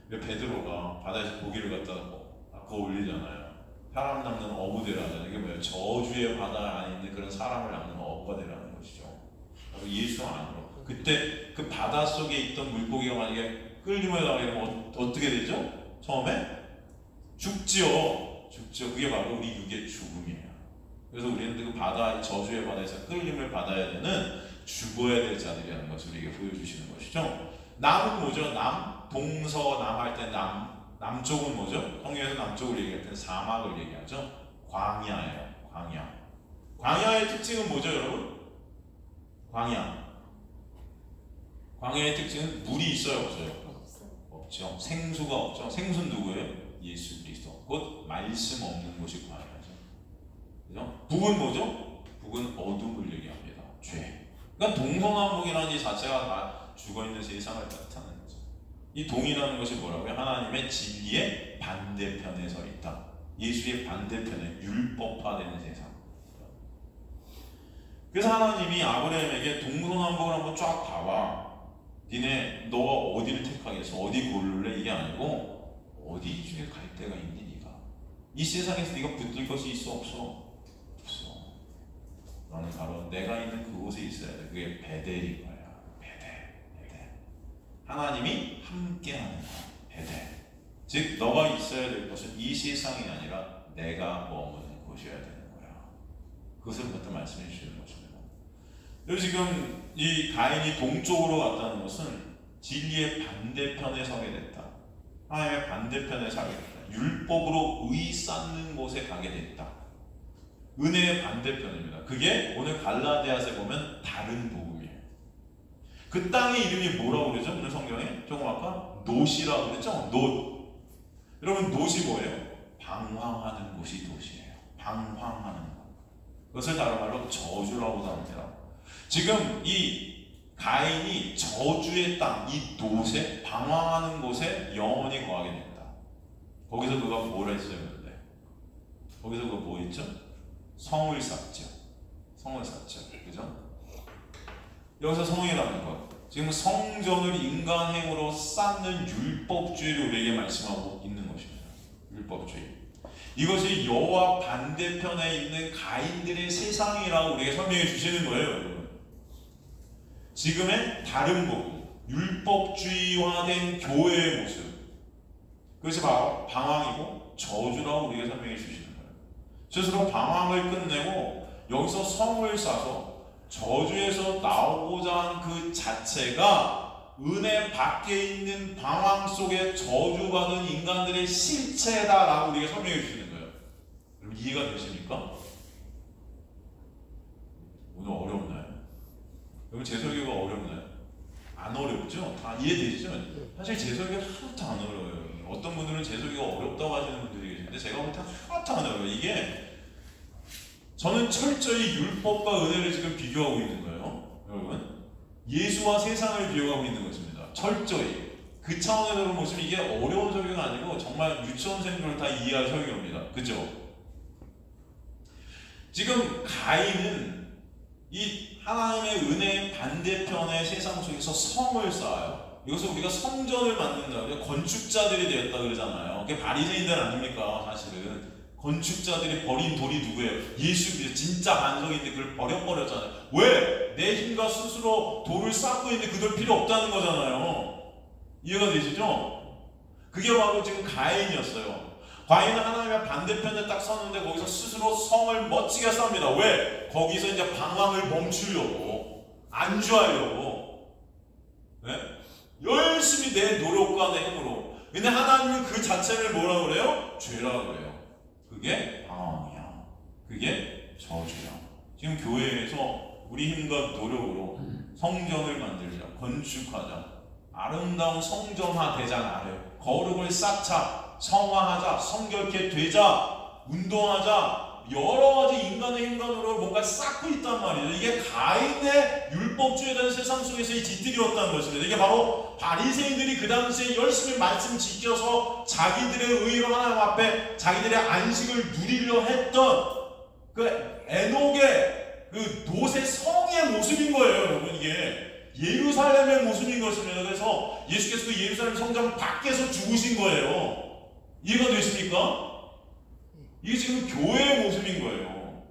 베드로가 바다에서 고기를 갖다가 아까 올리잖아요. 사람 낚는 어부대라잖아요. 이게 뭐예요? 저주의 바다 안에 있는 그런 사람을 낚는 뭐가 되라는 것이죠. 바로 예수 안으로. 그때 그 바다 속에 있던 물고기가 만약에 끌림을 당하면 어떻게 되죠? 처음에 죽지요. 그게 바로 우리 육의 죽음이에요. 그래서 우리는 그 바다, 저주의 바다에서 끌림을 받아야 되는 죽어야 될 자들이라는 것을 우리에게 보여주시는 것이죠. 남은 뭐죠? 동서남 할 때 남쪽은 뭐죠? 성경에서 남쪽을 얘기할 때는 사막을 얘기하죠. 광야예요. 광야의 특징은 뭐죠, 여러분? 광야의 특징은 물이 있어요, 없어요? 없죠. 생수가 없죠. 생수는 누구예요? 예수 그리스도. 곧 말씀 없는 곳이 광야죠. 그죠? 북은 뭐죠? 북은 어둠을 얘기합니다. 죄. 그러니까 동서남북이라는 이 자체가 다 죽어있는 세상을 나타내는 거죠. 이 동이라는 것이 뭐라고요? 하나님의 진리의 반대편에 서 있다. 예수의 반대편에 율법화되는 세상. 그래서 하나님이 아브라함에게 동서남북을 한번 쫙 봐봐. 니네 너가 어디를 택하겠어? 어디 고를래? 이게 아니고 어디 중에 갈 데가 있니 네가? 이 세상에서 네가 붙들 것이 있어? 없어? 너는 바로 내가 있는 그곳에 있어야 돼. 그게 베델인 거야. 베델. 하나님이 함께하는 거야. 베델. 즉 너가 있어야 될 것은 이 세상이 아니라 내가 머무는 곳이어야 되는 거야. 그것을 부터 말씀해 주시는 것입니다. 그리고 지금 이 가인이 동쪽으로 갔다는 것은 진리의 반대편에 서게 됐다. 하나님의 반대편에 서게 됐다. 율법으로 의 쌓는 곳에 가게 됐다. 은혜의 반대편입니다. 그게 오늘 갈라디아서에 보면 다른 복음이에요. 그 땅의 이름이 뭐라고 그러죠? 오늘 성경에 조금 아까 놋이라고 그랬죠? 놋. 여러분 놋이 뭐예요? 방황하는 곳이 놋이에요. 방황하는 것. 그것을 다른 말로 저주라고도 합니다. 지금 이 가인이 저주의 땅, 이 놋에 방황하는 곳에 영원히 거하게 된다. 거기서 그가 뭘 했어요? 근데 거기서 그가 뭐 했죠? 성을 쌓죠. 그죠? 여기서 성이라는 것. 지금 성전을 인간 행으로 쌓는 율법주의를 우리에게 말씀하고 있는 것입니다. 율법주의. 이것이 여호와 반대편에 있는 가인들의 세상이라고 우리에게 설명해 주시는 거예요, 여러분. 지금의 다른 복음, 율법주의화된 교회의 모습. 그것이 바로 방황이고 저주라고 우리에게 설명해 주시는 거예요. 스스로 방황을 끝내고 여기서 성을 쌓아서 저주에서 나오고자 한 그 자체가 은혜 밖에 있는 방황 속에 저주받은 인간들의 실체다라고 우리에게 설명해 주시는 거예요. 여러분 이해가 되십니까? 오늘 어렵나요? 여러분 제 설교가 어렵나요? 안 어렵죠? 다 이해되시죠? 사실 제 설교가 하나도 안 어려워요. 어떤 분들은 제 설교가 어렵다고 하시는 분들이 계시는데 제가 볼 때 하나도 안 어려워요. 이게 저는 철저히 율법과 은혜를 지금 비교하고 있는 거예요. 여러분 예수와 세상을 비교하고 있는 것입니다. 철저히 그 차원에서 보시면 이게 어려운 설교가 아니고 정말 유치원생들을 다 이해할 설교입니다. 그죠? 지금 가인은 이 하나님의 은혜의 반대편의 세상 속에서 성을 쌓아요. 이것을 우리가 성전을 만든다, 건축자들이 되었다 그러잖아요. 그게 바리새인들 아닙니까? 사실은 건축자들이 버린 돌이 누구예요? 예수 그리스도. 진짜 반석인데 그걸 버렸잖아요. 왜? 내 힘과 스스로 돌을 쌓고 있는데 그 돌 필요 없다는 거잖아요. 이해가 되시죠? 그게 바로 지금 가인이었어요. 가인은 하나님의 반대편에 딱 섰는데 거기서 스스로 성을 멋지게 쌓습니다. 왜? 거기서 이제 방황을 멈추려고, 안주하려고, 네? 열심히 내 노력과 내 힘으로. 근데 하나님은 그 자체를 뭐라고 그래요? 죄라고 그래요. 그게 방황이야. 그게 저주야. 지금 교회에서 우리 힘과 노력으로 성전을 만들자, 건축하자, 아름다운 성전화 되자 나래요. 거룩을 쌓자, 성화하자, 성결케 되자, 운동하자, 여러 가지 인간의 힘간으로 뭔가 쌓고 있단 말이죠. 이게 가인의 율법주의에 대한 세상 속에서의 짓들이었다는 것입니다. 이게 바로 바리새인들이 그 당시에 열심히 말씀 지켜서 자기들의 의로 하나님 앞에 자기들의 안식을 누리려 했던 그 에녹의 그 놋의 성의 모습인 거예요, 여러분. 이게 예루살렘의 모습인 것입니다. 그래서 예수께서 그 예루살렘 성전 밖에서 죽으신 거예요. 이해가 되십니까? 이게 지금 교회의 모습인 거예요.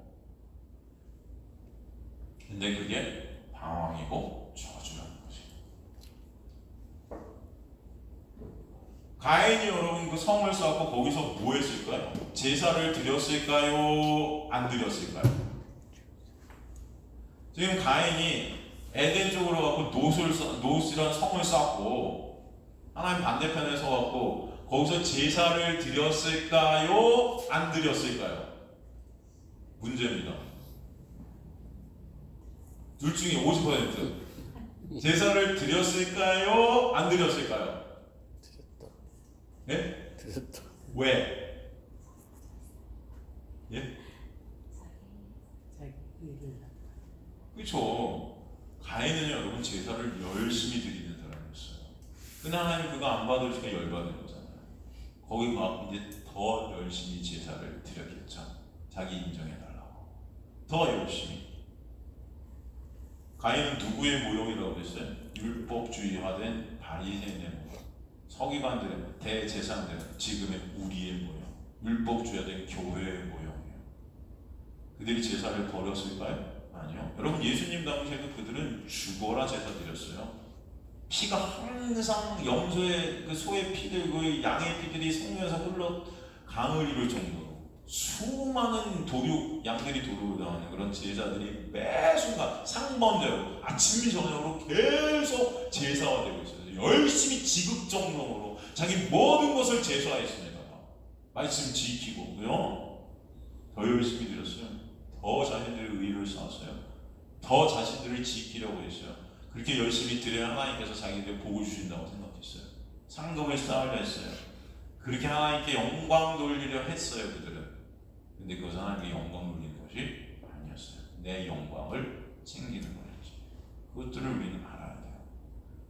가인이 여러분 그 성을 쌓고 거기서 뭐 했을까요? 제사를 드렸을까요? 안 드렸을까요? 지금 가인이 에덴 쪽으로 가고 노스란 성을 쌓고 하나님 반대편에 서갖고 거기서 제사를 드렸을까요? 안 드렸을까요? 문제입니다. 둘 중에 50%. 제사를 드렸을까요? 안 드렸을까요? 드렸다. 네? 드렸다. 왜? 예? 그렇죠. 가인은 여러분 제사를 열심히 드리는 사람이었어요. 근데 하나님 그거 안 받으니까 열받은 거잖아요. 거기 막 이제 더 열심히 제사를 드렸겠죠. 자기 인정해달라고. 더 열심히. 가인은 누구의 모형이라고 그랬어요? 율법주의화된 바리새인의 모형. 서기관들의 모형, 대제사장들, 지금의 우리의 모형. 율법주의화된 교회의 모형이에요. 그들이 제사를 버렸을까요? 아니요. 여러분 예수님 당시에도 그들은 죽어라 제사 드렸어요. 피가 항상 염소의 그 소의 피들, 그 양의 피들이 성면에서 흘러 강을 이룰 정도로 수많은 양들이 도륙을 당하는 그런 제사들이 매 순간 상번대로 아침 저녁으로 계속 제사화되고 있어요. 열심히 지극정성으로 자기 모든 것을 제사했습니다. 말씀 지키고, 그죠? 더 열심히 드렸어요. 더 자신들의 의를 쌓았어요. 더 자신들을 지키려고 했어요. 그렇게 열심히 드려야 하나님께서 자기들에게 복을 주신다고 생각했어요. 상급을 쌓으려 했어요. 그렇게 하나님께 영광 돌리려 했어요, 그들은. 근데 그것은 하나님께 영광 돌리는 것이 아니었어요. 내 영광을 챙기는 거였지. 그것들을 우리는 알아야 돼요.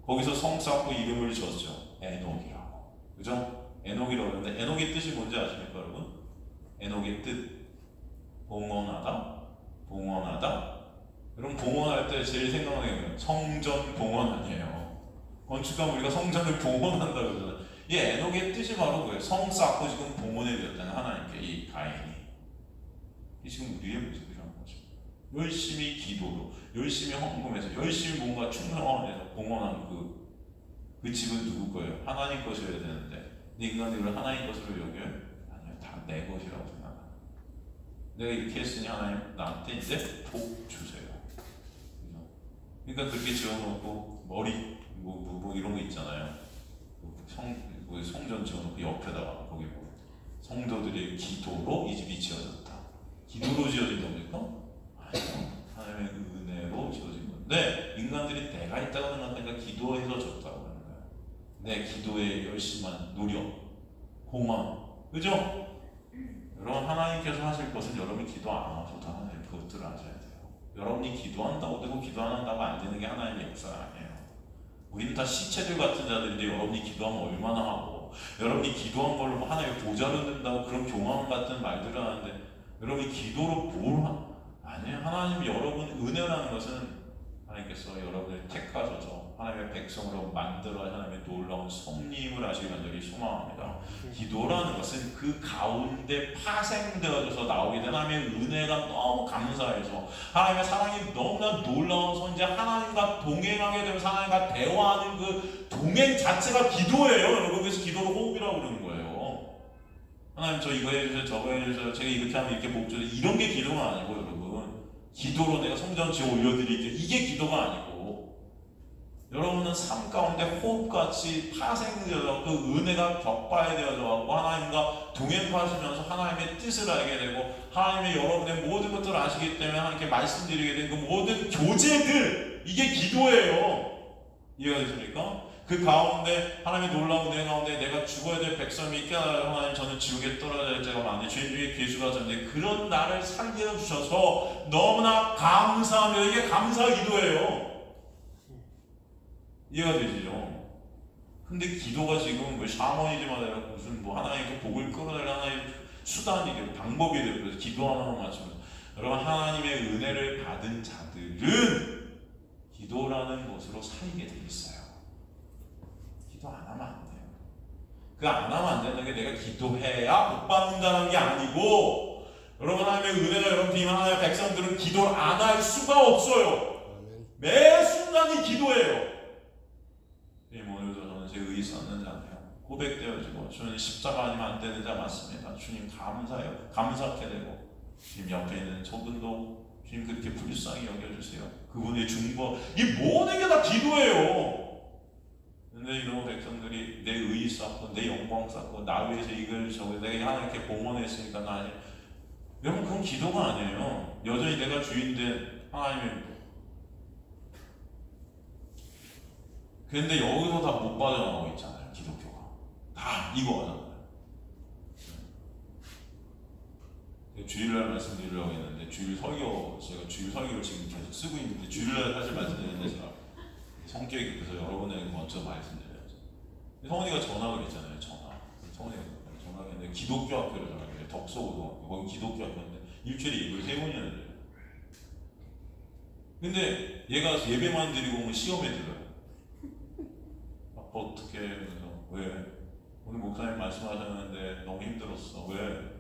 거기서 성 쌓고 이름을 지었죠. 에녹이라고. 그죠? 에녹이라고 하는데 에녹의 뜻이 뭔지 아십니까, 여러분? 에녹의 뜻. 봉헌하다, 봉헌하다. 여러분 봉헌할 때 제일 생각나는 게 성전 봉헌 아니에요. 건축하면 우리가 성전을 봉헌한다 그러잖아요. 이 에녹의 뜻이 바로 그거예요. 성 쌓고 지금 봉헌해 드렸다는 하나님께 이 가인이. 이 지금 우리의 모습이라는 거죠. 열심히 기도로, 열심히 헌금해서, 열심히 뭔가 충성해서 봉헌한 그 집은 누구 거예요? 하나님 것이어야 되는데 인간들은 하나님 것으로 여겨요? 아니요, 다 내 것이라고 생각합니다. 내가 이렇게 했으니 하나님 나한테 이제 복 주세요. 그러니까 그렇게 지어놓고 머리 뭐 이런 거 있잖아요. 성전 지어놓고 옆에다가 거기 뭐 성도들의 기도로 이 집이 지어졌다. 기도로 지어진 겁니까? 아니요. 하나님의 은혜로 지어진 건데 인간들이 내가 있다고 생각하니까 기도해서 졌다고 하는 거예요. 내 기도에 열심한 노력, 공헌, 그죠? 여러분 하나님께서 하실 것은 여러분이 기도 안 하셔도 하나님 그것들을 아셔야 돼요. 여러분이 기도한다고 되고 기도 안 한다고 안 되는 게 하나님의 역사가 아니에요. 우리는 다 시체들 같은 자들인데 여러분이 기도하면 얼마나 하고 여러분이 기도한 걸로 뭐 하나님의 보좌를 든다고 그런 교만 같은 말들을 하는데 여러분이 기도로 뭘 아니에요. 하나님 여러분 은혜라는 것은 하나님께서 여러분을 택하셔서 하나님의 백성으로 만들어 하나님의 놀라운 섭리임을 아시길 간절히 소망합니다. 기도라는 것은 그 가운데 파생되어져서 나오게 된 하나님의 은혜가 너무 감사해서 하나님의 사랑이 너무나 놀라운 선지 하나님과 동행하게 되면서 하나님과 대화하는 그 동행 자체가 기도예요. 여러분 그래서 기도를 호흡이라고 그러는 거예요. 하나님 저 이거 해주세요, 저거 해주세요, 제가 이렇게 하면 이렇게 복 주세요. 이런 게 기도가 아니고 여러분 기도로 내가 성전 지어 올려드릴게요. 이게 기도가 아니고 여러분은 삶 가운데 호흡같이 파생되어서 그 은혜가 격발되어져 하나님과 동행하시면서 하나님의 뜻을 알게 되고 하나님의 여러분의 모든 것들을 아시기 때문에 하나님께 말씀드리게 된 그 모든 교제들 이게 기도예요. 이해가 되십니까? 그 가운데 하나님의 놀라운 은혜 가운데 내가 죽어야 될 백성이 깨달아요. 하나님 저는 지옥에 떨어질 자가 많은데 죄 중에 괴수가 졌는데 그런 나를 살려주셔서 너무나 감사하며 이게 감사 기도예요. 이해가 되시죠? 근데 기도가 지금 뭐 샤머니즘하다 무슨 뭐 하나님의 복을 끌어내는 하나의 수단이 되고 방법이 되고 그래서 기도 하나만 맞추면 여러분 하나님의 은혜를 받은 자들은 기도라는 것으로 살게 돼 있어요. 기도 안 하면 안 돼요. 그 안 하면 안 되는 게 내가 기도해야 못 받는다는 게 아니고 여러분 하나님의 은혜가 여러분 임한 하나님의 백성들은 기도를 안 할 수가 없어요. 매 순간이 기도예요. 오늘도 저는 제 의의 쌓는 자예요. 고백되어지고 주님 십자가 아니면 안 되는 자 맞습니다. 주님 감사해요. 감사하게 되고 주님 옆에 있는 저분도 주님 그렇게 불쌍히 여겨주세요. 그분의 중보 이 모든 게 다 기도예요. 근데 이런 백성들이 내 의의 쌓고 내 영광 쌓고 나 위해서 이걸 저거 내가 하나님께 봉헌했으니까 나 여러분 그건 기도가 아니에요. 여전히 내가 주인된 하나님의 그런데 여기서 다 못 빠져나가고 있잖아요. 기독교가 다 이거 하잖아요. 주일날 말씀드리려고 했는데 주일 설교 제가 주일 설교를 지금 계속 쓰고 있는데 주일날 사실 말씀드리는데 제가 성격이 급해서 여러분에게 먼저 말씀드려야죠. 성훈이가 전학을 했잖아요. 성훈이가 전학을 했는데 기독교 학교를 전학을 해요. 덕서고등학교 거기 기독교 학교인데 일주일에 예배를 3번이나 드려요. 근데 얘가 예배만 드리고 오면 시험에 들어요. 아빠 어떡해? 그래서 왜? 오늘 목사님 말씀하셨는데 너무 힘들었어. 왜?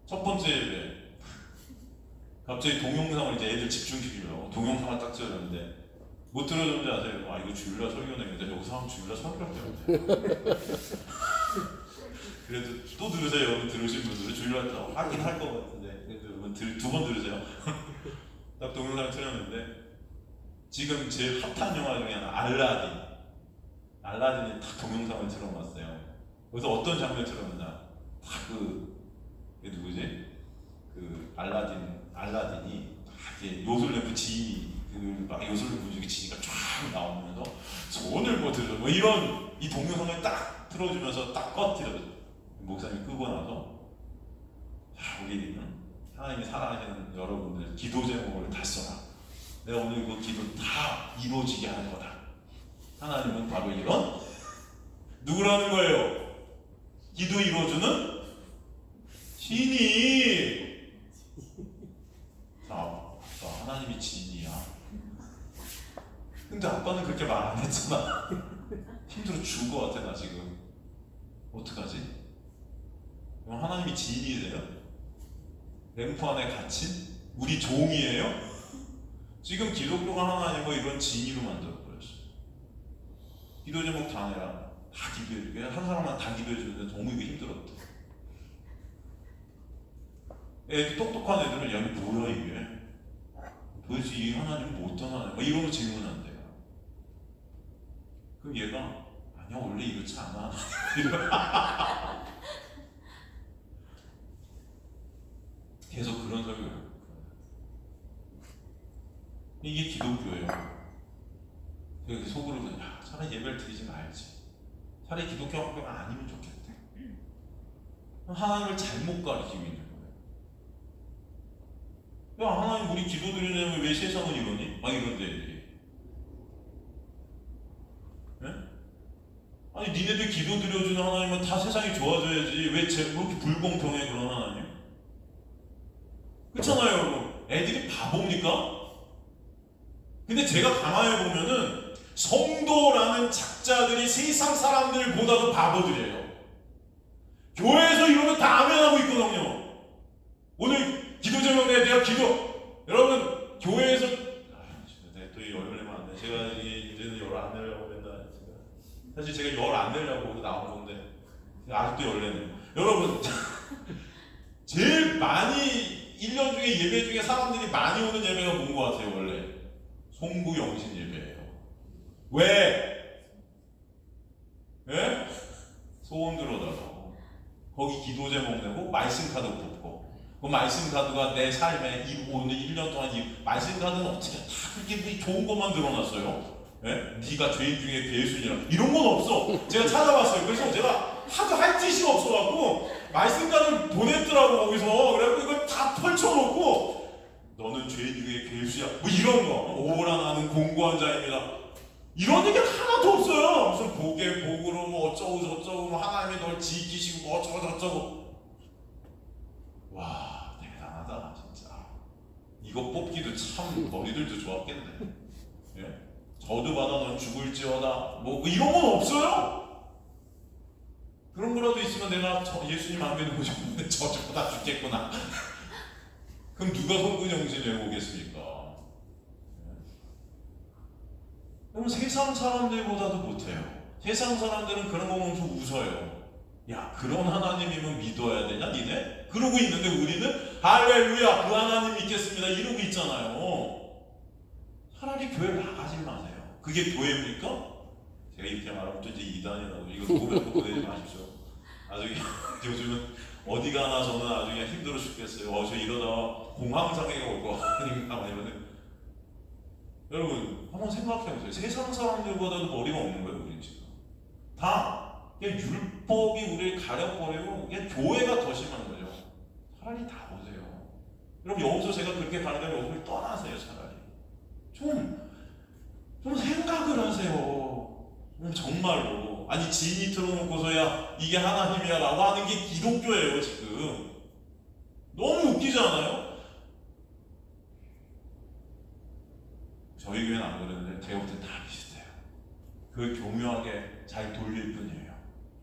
첫 번째 예배 갑자기 동영상을 이제 애들 집중시키려고 동영상을 딱 찍었는데 못 들어줬는지 아세요? 아 이거 주일날 설교내는데 여기서 하면 주일날 설교할 때문에 그래도 또 들으세요. 여러분 들으신 분들은 주일날 또 하긴 할 것 같은데 그래도 여러분 2번 들으세요. 딱 동영상을 틀었는데 지금 제일 핫한 영화 중에 하나 알라딘이 딱 동영상을 틀어놨어요. 그래서 어떤 장면을 틀어놨냐 그게 누구지? 그 알라딘이 이게 요술램프 지인이 막 요술램프 중에 지니가 쫙 나오면서 손을 뭐 들어 뭐 이런 이 동영상을 딱 틀어주면서 딱 꺼뜨려요. 목사님이 끄고 나서 우리 하나님이 사랑하시는 여러분들 기도 제목을 다 써라. 내가 오늘 그 기도 다 이루어지게 하는 거다. 하나님은 바로 이런 누구라는 거예요? 기도 이루어주는 신이. 아빠 하나님이 진이야. 근데 아빠는 그렇게 말 안 했잖아. 힘들어 죽을 것 같아 나 지금. 어떡하지? 그럼 하나님이 진이세요? 램프 안에 갇힌? 우리 종이에요? 지금 기독교가 하나님을 이런 진이로 만들어버렸어요. 기도 제목 다 내라. 다 기도해주게. 한 사람만 다 기도해주는데 너무 이거 힘들었대. 애들 똑똑한 애들은 야 이게 뭐야 이게? 도대체 이 하나님은 뭐 어떤 하나님? 이런 거 질문한대요. 그럼 얘가 아니야 원래 이렇지 않아. 계속 그런 설교를 해요. 이게 기독교예요. 제가 속으로 그냥 차라리 예배를 드리지 말지. 차라리 기독교 학교가 아니면 좋겠대. 하나님을 잘못 가르치고 있는 거예요. 야 하나님 우리 기도 드리려면 왜 세상은 이러니? 막 이런데 애들이. 네? 아니 니네들 기도 드려주는 하나님은 다 세상이 좋아져야지 왜 그렇게 불공평해 그런 하나님? 그렇잖아요 여러분. 애들이 바보입니까? 근데 제가 가만히 보면은 성도라는 작자들이 세상 사람들보다도 바보들이에요. 교회에서 이러면 다 아멘하고 있거든요. 오늘 기도 제목에 내가 여러분 교회에서 또 열 내면 안 돼. 제가 이제는 열 안 내려고 맨날 사실 제가 열 안 내려고 나온 건데 아직도 열 내네요. 여러분 제일 많이 1년 중에 예배 중에 사람들이 많이 오는 예배가 뭔 것 같아요 원래? 송구 영신 예배예요. 왜? 예? 소원 들어달라고. 거기 기도 제목 내고 말씀 카드 뽑고 그 말씀 카드가 내 삶에 오늘 1년 동안 이 말씀 카드는 어떻게 다 그렇게 좋은 것만 들어놨어요. 예? 네가 죄인 중에 괴순이라 이런 건 없어. 제가 찾아봤어요. 그래서 제가 하도 할 짓이 없어갖고 말씀 카드를 보냈더라고 거기서. 그래갖고 이걸 다 펼쳐놓고 너는 죄인 중에 괴수야 뭐 이런 거. 오라 나는 공고한 자입니다. 이런 얘기 하나도 없어요. 무슨 복에 복으로 뭐 어쩌고 저쩌고 뭐 하나님이 널 지키시고 뭐 어쩌고 저쩌고. 와 대단하다 진짜. 이거 뽑기도 참 너희들도 좋았겠네. 예? 저주 받아 넌 죽을지어다 뭐 이런 건 없어요. 그런 거라도 있으면 내가 예수님 안 믿는 거지 근데 저주 받아 죽겠구나. 그럼 누가 송구영신을 해보겠습니까? 그럼 세상 사람들보다도 못해요. 세상 사람들은 그런 거 보면서 웃어요. 야, 그런 하나님이면 믿어야 되냐 니네? 그러고 있는데 우리는 할렐루야 그 하나님 믿겠습니다 이러고 있잖아요. 차라리 교회 나가지 마세요. 그게 교회입니까? 제가 이렇게 말하면 또 이제 이단이라고 이거 고백하고 내지 마십시오. 나중에 요즘은 어디 가나 저는 아주 그냥 힘들어 죽겠어요. 저 이러다가 공황장애가 올 거 아닌가 이러는. 여러분 한번 생각해보세요. 세상 사람들보다도 머리가 없는 거예요. 우리 지금 다 그냥 율법이 우리를 가려버리고 그냥 교회가 더 심한 거죠. 차라리 다 오세요. 여러분 여기서 제가 그렇게 가르쳐면 여기를 떠나세요. 차라리 좀 생각을 하세요. 정말로. 아니 진이 틀어놓고서야 이게 하나님이야 라고 하는 게 기독교예요. 지금 너무 웃기지 않아요? 저희 교회는 안 그러는데 제가부터 다 비슷해요. 그걸 교묘하게 잘 돌릴 뿐이에요.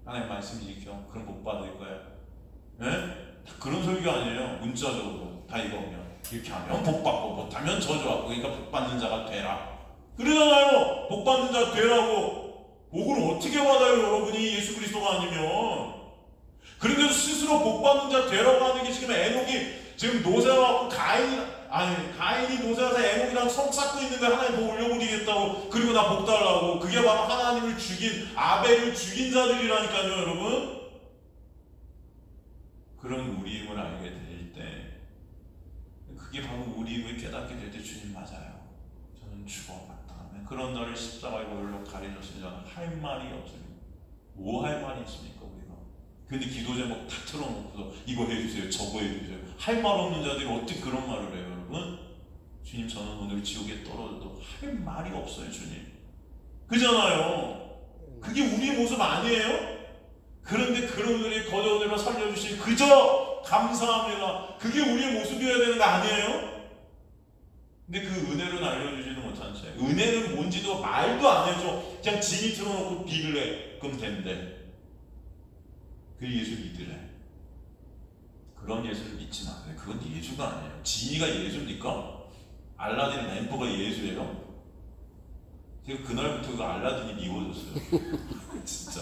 하나님 말씀 지켜 그럼 못 받을 거야. 네? 다 그런 설교 아니에요. 문자적으로 다 읽어보면 이렇게 하면 복 받고 못하면 저주하고 그러니까 복 받는 자가 되라. 그러잖아요. 복 받는 자 되라고. 복을 어떻게 받아요 여러분이 예수 그리스도가 아니면. 그런데도 스스로 복 받는 자 되라고 하는 게 지금 에녹이 지금 노새와갖고 가인이 노새와서 에녹이랑 성 쌓고 있는데 하나님 복 올려버리겠다고 그리고 나 복 달라고. 그게 바로 하나님을 죽인 아벨을 죽인 자들이라니까요 여러분. 그런 우리임을 알게 될 때 그게 바로 우리임을 깨닫게 될 때 주님 맞아요. 저는 죽어갔다. 그런 날을 십자가의 보혈로 가려졌으니 저는 할 말이 없습니다. 뭐 할 말이 있습니까 우리가. 근데 기도 제목 다 틀어놓고서 이거 해주세요 저거 해주세요. 할 말 없는 자들이 어떻게 그런 말을 해요 여러분. 주님 저는 오늘 지옥에 떨어져도 할 말이 없어요 주님. 그잖아요. 그게 우리의 모습 아니에요? 그런데 그런 은혜를 거저 은혜로 살려주신 그저 감사합니다. 그게 우리의 모습이어야 되는 거 아니에요? 근데 그 은혜를 알려주지는 못한 채 은혜는 뭔지도 말도 안 해줘. 그냥 진이 틀어놓고 빌래 그럼 된대. 그 예수 믿으래. 그런 예수를 믿지 마세요. 그건 예수가 아니에요. 진이가 예수입니까? 알라딘 램프가 예수예요? 제가 그날부터 그 알라딘이 미워졌어요. 진짜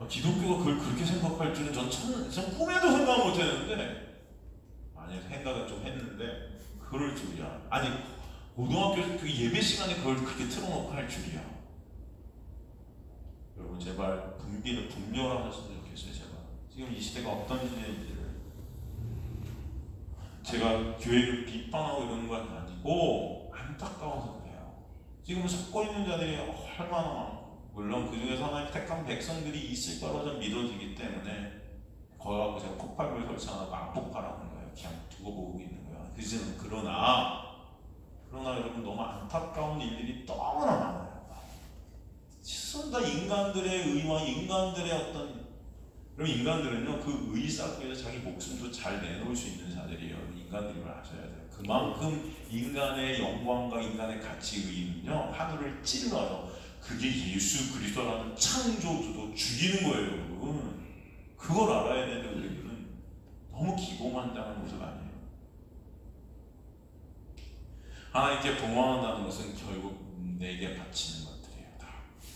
기독교가 그걸 그렇게 생각할 줄은 전 꿈에도 생각 못했는데 아니 생각은 좀 했는데 그럴 줄이야. 아니 고등학교 그 예배 시간에 그걸 그렇게 틀어놓고 할 줄이야. 여러분 제발 분비를 분별하셨으면 좋겠어요. 제발 지금 이 시대가 어떤 시대인지를. 제가 교회를 비판하고 이러는 건 아니고 안타까워서 그래요. 지금 섞여 있는 자들이 얼마나 많고 물론 그 중에서 하나님 택한 백성들이 있을 거라고 좀 믿어지기 때문에 거기 갖고 제가 폭발물 설치하고 안 폭발하는 거예요. 그냥 두고 보고 있는 거예요. 그지는 그러나 여러분 너무 안타까운 일들이 너무나 많아요. 다 인간들의 의와 인간들의 어떤 그럼 인간들은요 그 의 쌓기 위해서 자기 목숨도 잘 내놓을 수 있는 자들이에요. 인간들을 아셔야 돼요. 그만큼 인간의 영광과 인간의 가치 의는요 하늘을 찔러요. 그게 예수 그리스도라는 창조주도 죽이는 거예요 여러분. 그걸 알아야 되는데 우리들은 너무 기고만장한 모습 아니에요. 하나님께 봉헌한다는 것은 결국 내게 바치는 것들이에요. 다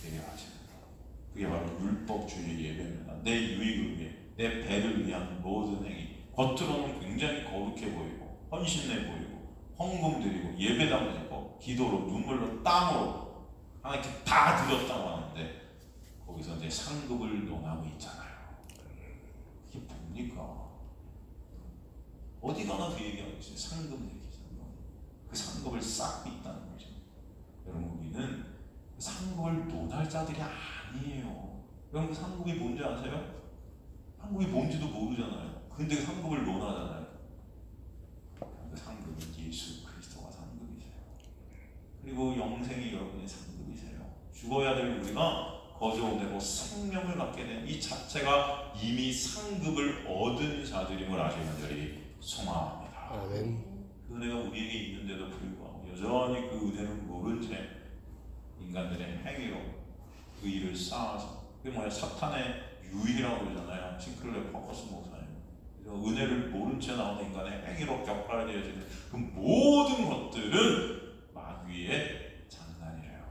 내게 바치는 것. 그게 바로 율법주의 예배입니다. 내 유익을 위해 내 배를 위한 모든 행위. 겉으로는 굉장히 거룩해 보이고 헌신해 보이고 헌금 드리고 예배당 드리고 기도로 눈물로 땀으로 하나님께 다 드렸다고 하는데 거기서 이제 상급을 논하고 있잖아요. 그게 뭡니까? 어디 가나 그 얘기하고 있어요. 상급 얘기잖아요. 그 상급을 쌓고 있다는 거죠. 여러분 우리는 상급을 논할 자들이 아니에요. 여러분 그 상급이 뭔지 아세요? 상급이 뭔지도 모르잖아요. 근데 그 상급을 논하잖아요. 그 상급은 예수 그리스도가 상급이세요. 그리고 영생이 여러분의 상급이세요. 죽어야 될 우리가 거저 오내고 생명을 갖게 된 이 자체가 이미 상급을 얻은 자들임을 아주 간절히 소망합니다. 아멘. 그 은혜가 우리에게 있는데도 불구하고 여전히 그 은혜를 모른 채 인간들의 행위로 그 일을 쌓아서 그게 뭐야 사탄의 유희라고 그러잖아요. 싱클레어 퍼커스 목사님. 은혜를 모른 채 나오는 인간의 행위로 격발되어지는 그 모든 것들은 마귀의 장난이래요.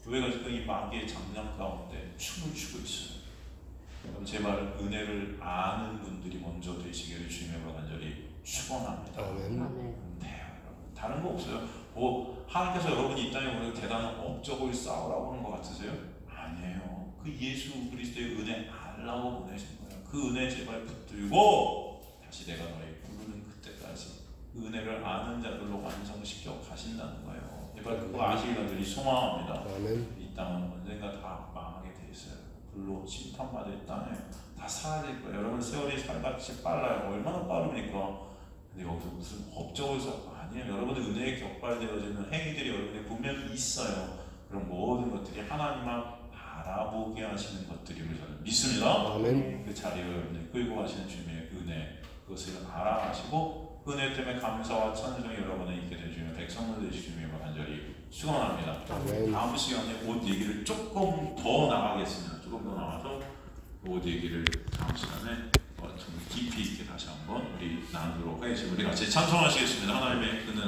그 교회가 지금 이 마귀의 장난 가운데 춤을 추고 있어요. 그럼 제발 은혜를 아는 분들이 먼저 되시기를 주님의 간절히 축원합니다. 아멘. 네, 여러분. 다른 거 없어요. 뭐 하나님께서 여러분이 이 땅에 오늘 대단한 업적을 쌓으라고 하는 것 같으세요? 아니에요. 그 예수 그리스도의 은혜 알라고 보내신 거예요. 그 은혜 제발 붙들고 다시 내가 너희 부르는 그때까지 그 은혜를 아는 자들로 완성시켜 가신다는 거예요. 제발 그거 아시길 간절히 소망합니다. 아멘. 이 땅은 언젠가 다 망하게 돼 있어요. 불로 심판받을 땅에 다 사라질 거예요. 여러분 세월이 살같이 빨라요. 얼마나 빠릅니까? 근데 여기서 무슨 업적을 쌓고 아니에요. 여러분의 은혜에 격발되어지는 행위들이 여러분의 분명히 있어요. 그런 모든 것들이 하나님만 알아보게 하시는 것들임을 저는 믿습니다. 아멘. 그 자리를 여러분이 끌고 가시는 주님의 은혜 그것을 알아가시고 은혜 때문에 감사와 찬송이 여러분에 있게 된 주님의 백성들 되시기 주님을 간절히 축원합니다. 아멘. 다음 시간에 옷 얘기를 조금 더 나가겠습니다. 조금 더 나가서 옷 얘기를 다음 시간에 좀 깊이 있게 다시 한번 우리 나누도록 하겠습니다. 우리 같이 찬송하시겠습니다. 하나님의 은혜